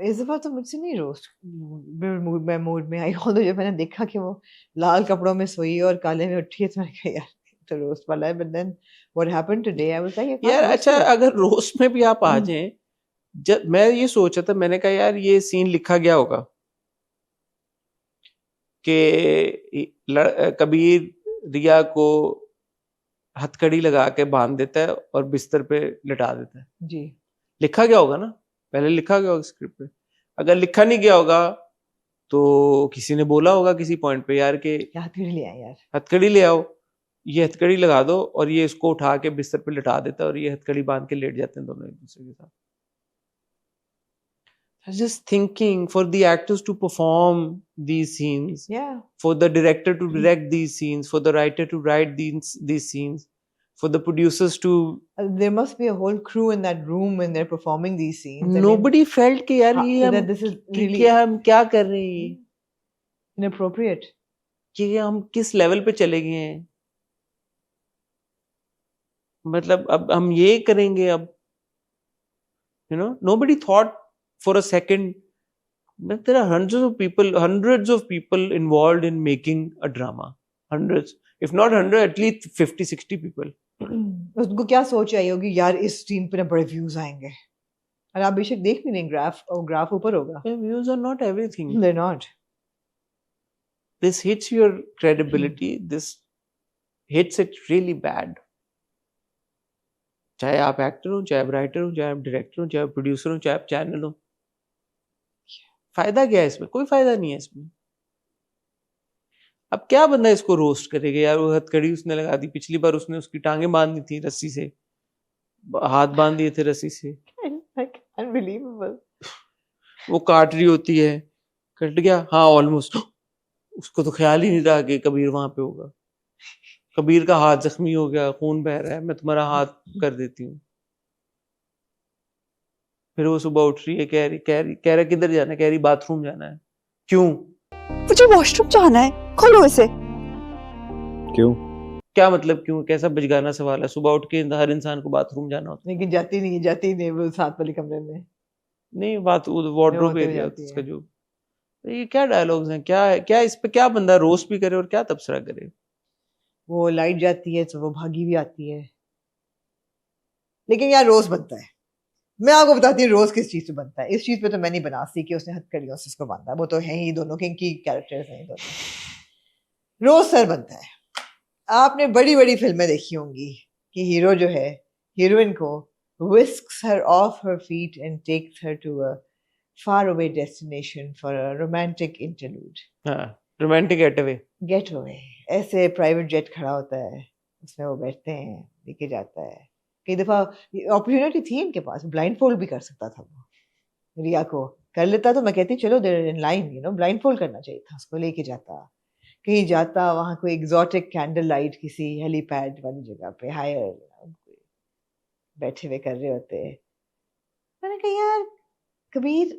इस दफा तो मुझसे नहीं रोस्ट मैं मूड में आई, ऑल्दो जब मैंने देखा कि वो लाल कपड़ों में सोई और काले में उठी है तो मैंने कहा यार तो रोस्ट वाला है, but then what happened today I was like यार अच्छा अगर रोस्ट में भी आप आ जाएं, जब मैं ये सोचा था, मैंने कहा यार ये सीन लिखा गया होगा कि कबीर रिया को हथकड़ी लगा के बांध देता है और बिस्तर पे लिटा देता है, जी लिखा गया होगा ना, पहले लिखा गया होगा स्क्रिप्ट पे। अगर लिखा नहीं गया होगा तो किसी ने बोला होगा किसी पॉइंट पे यार कि हथकड़ी ले आए यार, हथकड़ी ले आओ, ये हथकड़ी लगा दो, और ये इसको उठा के बिस्तर पे लिटा देता है और ये हथकड़ी बांध के लेट जाते हैं दोनों एक दूसरे के साथ। Just thinking for the actors to perform these scenes, yeah, for the director to direct these scenes, for the writer to write these scenes, for the producers to there must be a whole crew in that room when they're performing these scenes. nobody felt कि यार ये हम that this is really कि हम क्या कर रहे हैं, inappropriate, कि हम किस लेवल पे चले गए हैं, मतलब अब हम ये करेंगे अब, nobody thought for a second, but there are hundreds of people involved in making a drama, hundreds, if not 100, at least 50-60 people. उसको क्या सोच आई होगी यार इस सीन पे ना बड़े व्यूज आएंगे, और आप बेशक देख भी नहीं ग्राफ ऊपर होगा, views are not everything, they're not, this hits your credibility, this hits it really bad, चाहे आप एक्टर हो, चाहे आप राइटर हो, चाहे आप डायरेक्टर हो, चाहे आप प्रोड्यूसर हो, चाहे आप चैनल हो, फायदा क्या है इसमें? कोई फायदा नहीं है इसमें। अब क्या बंदा इसको रोस्ट करेगा यार, वो हथकड़ी उसने लगा दी, पिछली बार उसने उसकी टांगे बांध दी थी रस्सी से, हाथ बांध दिए थे रस्सी से, अनबिलीवेबल, वो काट रही होती है, कट गया, हाँ ऑलमोस्ट, उसको तो ख्याल ही नहीं रहा कि कबीर वहां पे होगा, कबीर का हाथ जख्मी हो गया, खून बह रहा है, मैं तुम्हारा हाथ कर देती हूँ, फिर वो सुबह उठ रही है, कह रहा किधर जाना है, कह रही बाथरूम जाना है, क्यों? मुझे वॉशरूम जाना है, खोलो इसे। क्यों? क्या मतलब क्यों? कैसा बचगाना सवाल है, सुबह उठ के हर इंसान को बाथरूम जाना होता है। लेकिन जाती नहीं वो साथ वाले कमरे में, नहीं बात वार्डरोब एरिया उसका जो, ये क्या डायलॉग्स हैं, क्या इस पे क्या बंदा रोस्ट भी करे और क्या तबसरा करे। वो लाइट जाती है तो वो भागी भी आती है, लेकिन यार रोज बनता है, मैं आपको बताती हूँ रोज किस चीज से बनता है, इस चीज पे तो मैं नहीं बना सी कि उसने हथकड़ियों से इसको बांधा, वो तो है ही, दोनों के इनकी कैरेक्टर्स हैं दोनों, रोज सर बनता है। आपने बड़ी बड़ी फिल्में देखी होंगी कि हीरो जो है हीरोइन को whisks her off her feet and takes her to a far away destination for a romantic interlude. हाँ, romantic getaway. ऐसे प्राइवेट जेट खड़ा होता है, उसमें वो बैठते हैं, लेके जाता है। कई दफा अपॉर्चुनिटी थी इनके पास, ब्लाइंड फोल्ड भी कर सकता था वो, रिया को कर लेता तो मैं कहती चलो there in line, blindfold करना चाहिए था, उसको लेके जाता, कहीं जाता, वहाँ कोई एग्जॉटिक कैंडल लाइट किसी हेलीपैड वाली जगह पे हायर बैठे हुए कर रहे होते। मैंने कहा यार कबीर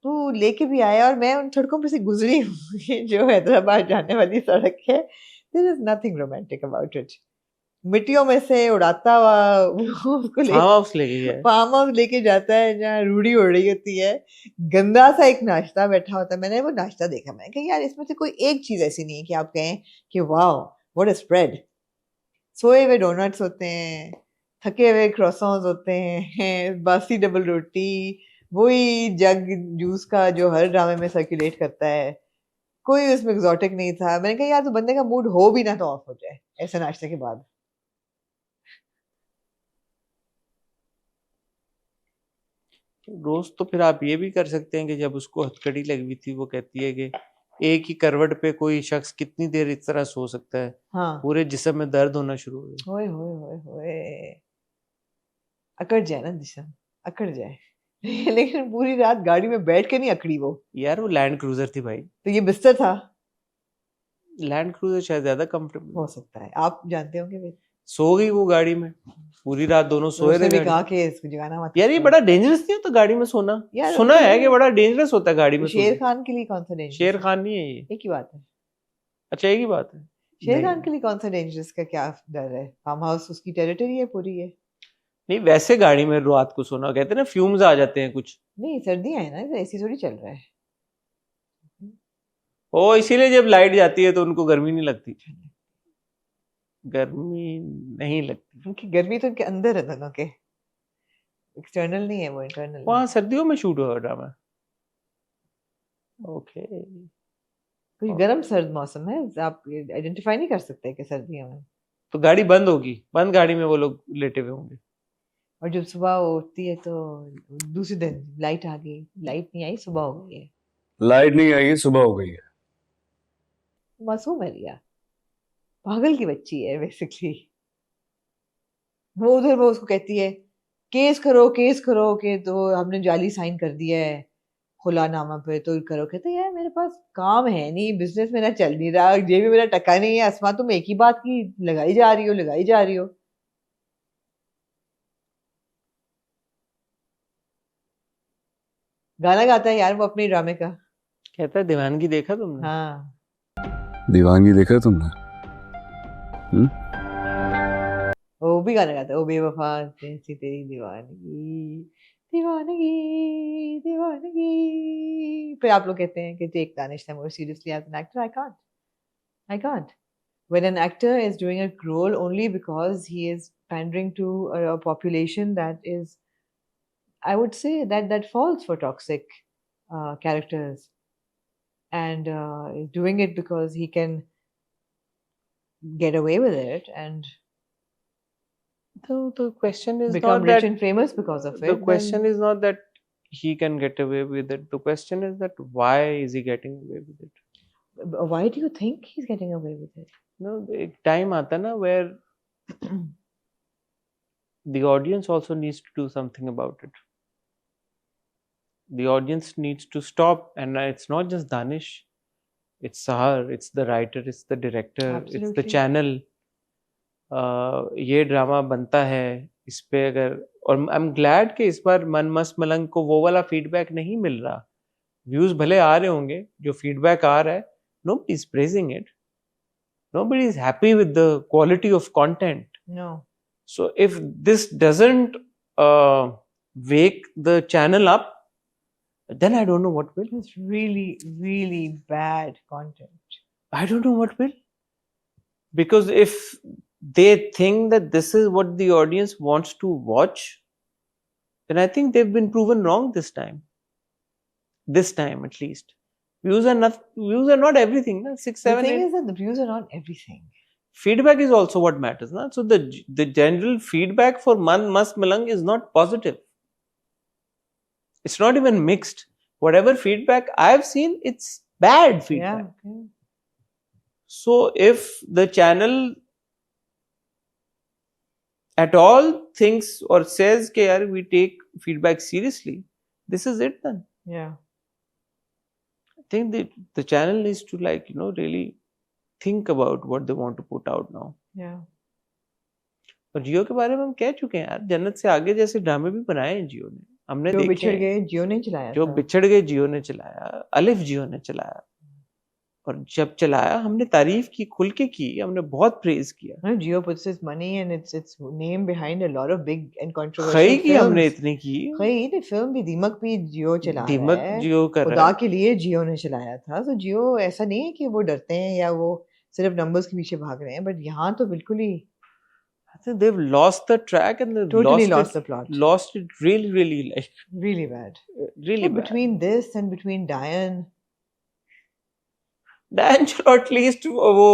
तू लेके भी आया और मैं उन सड़कों पे से गुजरी हूँ जो हैदराबाद जाने वाली सड़क है, there is nothing romantic about it. मिट्टियों में से उड़ाता हुआ उसको फार्म हाउस लेके जाता है जहाँ रूढ़ी उड़ रही होती है, गंदा सा एक नाश्ता बैठा होता है। मैंने वो नाश्ता देखा, मैंने कहा यार इसमें से कोई एक चीज ऐसी नहीं है कि आप कहें कि वाह व्हाट अ स्प्रेड। सोए हुए डोनट्स होते हैं, थके हुए क्रॉसॉन्स होते हैं, बासी डबल रोटी, वही जग जूस का जो हर ड्रामे में सर्कुलेट करता है, कोई उसमें एग्जॉटिक नहीं था। मैंने कहा यार तो बंदे का मूड हो भी ना तो ऑफ हो जाए ऐसे नाश्ते के बाद। रोज तो फिर आप ये भी कर सकते हैं कि जब उसको हथकड़ी लगी हुई थी, वो कहती है कि एक ही करवट पे कोई शख्स कितनी देर इस तरह सो सकता है, हाँ। पूरे जिस्म में दर्द होना शुरू हो गया। होए होए होए होए, अकड़ जाए ना जिस्म, अकड़ जाए लेकिन पूरी रात गाड़ी में बैठ के नहीं अकड़ी वो। यार वो लैंड क्रूजर थी भाई, तो ये बिस्तर था। लैंड क्रूजर शायद ज्यादा कंफर्टेबल हो सकता है, आप जानते होंगे। सो गई वो गाड़ी में, पूरी रात दोनों सोए रहे। उसने कहा कि इसको जगाना मत। यार ये बड़ा डेंजरस नहीं होता गाड़ी में सोना? सुना है कि बड़ा डेंजरस होता है गाड़ी में। शेर खान के लिए कौन सा डेंजरस? शेर खान नहीं है ये, एक ही बात है। अच्छा एक ही बात है। शेर खान के लिए कौन सा डेंजरस का क्या डर है? फार्म हाउस उसकी टेरिटरी है पूरी है। नहीं वैसे गाड़ी में रात को सोना, कहते हैं ना फ्यूम्स आ जाते हैं कुछ, नहीं सर्दियां है ना, एसी थोड़ी चल रहा है। ओ इसीलिए जब लाइट जाती है तो उनको गर्मी नहीं लगती, गर्मी नहीं लगती। उनकी गर्मी तो उनके अंदर है दोनों के, एक्सटर्नल नहीं है, वो इंटरनल है। वहाँ सर्दियों में शूट हुआ ड्रामा। ओके कोई गर्म सर्द मौसम है, आप आइडेंटिफाई नहीं कर सकते कि सर्दियों में। तो गाड़ी बंद होगी, बंद गाड़ी में वो लोग लेटे हुए होंगे। और जब सुबह उठती है तो दूसरे दिन लाइट आ गई, लाइट नहीं आई, सुबह हो गई है। लाइट नहीं आई है, सुबह हो गई है। मासूम है रिया, पागल की बच्ची है बेसिकली। वो उधर वो उसको कहती है केस करो के तो हमने जाली साइन कर दिया है खुलानामा पे, तो करो। कहते यार मेरे पास काम है नहीं, बिजनेस मेरा चल नहीं रहा, ये भी मेरा टका नहीं है। अस्मा तुम एक ही बात की लगाई जा रही हो। गाना गाता है यार वो अपने ड्रामे का। कहता है दीवानगी देखा तुमने? हाँ दीवानगी देखा तुमने? वो भी गाना गाता है, ओ बेवफा कैसी तेरी दीवानगी दीवानगी दीवानगी। फिर आप लोग कहते हैं कि take Danish Taimur seriously as an actor. I can't. When an actor is doing a role only because he is pandering to a population that is, I would say that falls for toxic characters, and is doing it because he can get away with it and the question is become not rich that, and famous because of it. the question is not that he can get away with it. The question is that why is he getting away with it? Why do you think he's getting away with it? No, एक time आता है ना where the audience also needs to do something about it. The audience needs to stop, and it's not just Danish, it's Sahar, it's the writer, it's the director, Absolutely. it's the channel. ये ड्रामा बनता है इस पे अगर, और आई एम ग्लैड कि इस बार मन मस्त मलंग को वो वाला फीडबैक नहीं मिल रहा। व्यूज भले आ रहे होंगे, जो फीडबैक आ रहा है nobody is praising it, nobody is happy with the quality of content. No. So if this doesn't wake the channel up, then I don't know what will. It's really, really bad content. I don't know what will. Because if they think that this is what the audience wants to watch, then I think they've been proven wrong this time. This time at least. Views are not everything. Na? 6, 7, the thing 8. is that the views are not everything. Feedback is also what matters. Na? So the general feedback for Man Mast Malang is not positive. It's not even mixed. Whatever feedback I've seen, it's bad feedback. Yeah. Okay. So if the channel at all thinks or says that we take feedback seriously, this is it then. Yeah. I think the channel needs to really think about what they want to put out now. Yeah. और जियो के बारे में हम कह चुके हैं यार, जन्नत से आगे जैसे ड्रामे भी बनाए हैं जियो ने, हमने जो देखे। बिछड़ गए जियो ने चलाया, जो बिछड़ गए जियो ने चलाया, अलिफ जियो ने चलाया, और जब चलाया हमने तारीफ की, खुल के की, हमने बहुत प्रेज किया। No, Jio puts its money and its name behind a lot of big and controversial खई films. की हमने इतनी की। खई ने फिल्म भी दीमक भी जियो चला रहा है। दीमक जियो कर रहा खुदा है। के लिए जियो ने चलाया था। तो जियो ऐसा नहीं है कि वो डरते हैं या वो सिर्फ नंबर्स के पीछे भाग रहे हैं, बट यहाँ तो बिल्कुल ही I think they've lost the track and they've totally lost the plot. Lost it really really bad. Really So bad. between this and between Diane should at least वो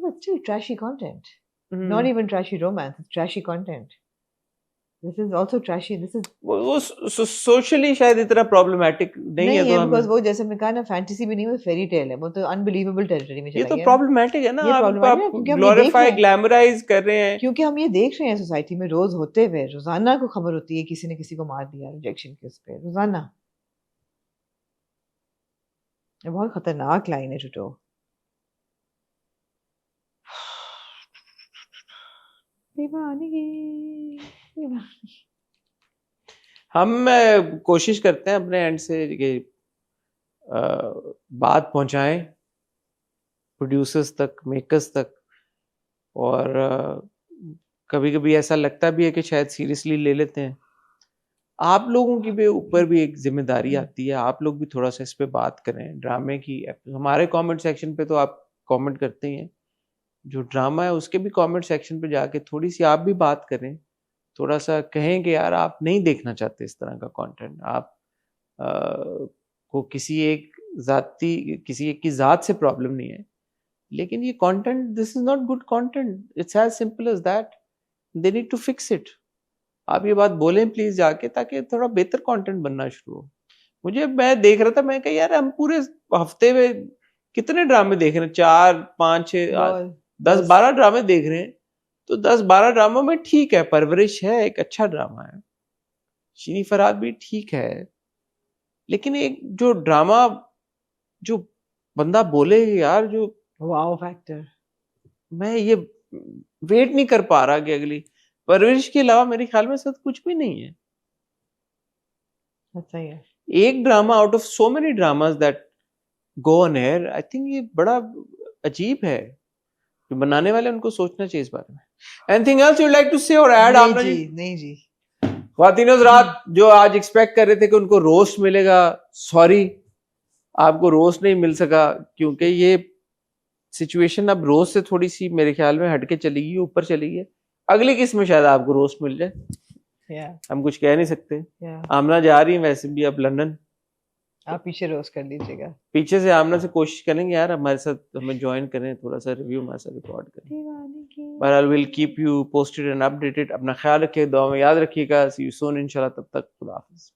but still trashy content. Not even trashy romance, it's trashy content. This is also trashy. This is वो socially शायद इतना problematic नहीं है, तो हम because वो जैसे मैंने कहा ना, फैंटेसी भी नहीं, वो फेरी टेल है, वो तो अनबिलीवेबल टेरिटरी में चला ये गया। तो problematic है ना, आप glorify glamorize कर रहे हैं, क्योंकि हम ये देख रहे हैं सोसाइटी में रोज होते हुए, रोजाना को खबर होती है किसी ने किसी को मार दिया रिजेक्शन के उस पे, रोजाना। ये बहुत खतरनाक लाइन है टुटो। हम कोशिश करते हैं अपने एंड से कि बात पहुंचाएं प्रोड्यूसर्स तक, मेकर्स तक, और कभी कभी ऐसा लगता भी है कि शायद सीरियसली ले लेते हैं। आप लोगों की भी ऊपर भी एक जिम्मेदारी आती है, आप लोग भी थोड़ा सा इस पे बात करें। ड्रामे की हमारे कमेंट सेक्शन पे तो आप कमेंट करते ही हैं, जो ड्रामा है उसके भी कमेंट सेक्शन पे जाके थोड़ी सी आप भी बात करें, थोड़ा सा कहें कि यार आप नहीं देखना चाहते इस तरह का कंटेंट, आप को किसी एक की जात से प्रॉब्लम नहीं है, लेकिन ये content, this is not good content, it's as simple as that, they need to fix it. आप ये बात बोलें प्लीज जाके, ताकि थोड़ा बेहतर कंटेंट बनना शुरू हो। मैं देख रहा था, मैं कहा यार हम पूरे हफ्ते में कितने ड्रामे देख रहे हैं, 4 5 6 10 12 ड्रामे देख रहे हैं, तो 10 12 ड्रामों में ठीक है, परवरिश है, एक अच्छा ड्रामा है, शीनी फरहाद भी ठीक है, लेकिन एक जो ड्रामा जो बंदा बोले यार, जो वाओ फैक्टर, मैं ये वेट नहीं कर पा रहा कि अगली परवरिश के अलावा मेरे ख्याल में सब कुछ भी नहीं है। अच्छा है एक drama out of so many dramas that go on air. I think ये बड़ा अजीब है, जो बनाने वाले उनको सोचना चाहिए इस बारे में। Anything else you like to say और ऐड? नहीं जी, नहीं जी। ख्वातीन हज़रात जो आज एक्सपेक्ट कर रहे थे कि उनको रोस्ट मिलेगा, सॉरी, आपको रोस्ट नहीं मिल सका, क्योंकि ये सिचुएशन अब रोस्ट से थोड़ी सी मेरे ख्याल में हटके चली गई, ऊपर चली गई। अगली किस्त में शायद आपको रोस्ट मिल जाए, हम कुछ कह नहीं सकते। आमना जा रही है वैसे भी अब लंदन, आप पीछे रोस्ट कर लीजिएगा, पीछे से आमना से कोशिश करेंगे यार हमारे साथ, हमें ज्वाइन करें, थोड़ा सा रिव्यू हमारे साथ रिकॉर्ड करें। But I will keep you posted and updated. अपना ख्याल रखिए, दुआ में याद रखिएगा। सी यू सून इंशाल्लाह, तब तक खुदा हाफिज़।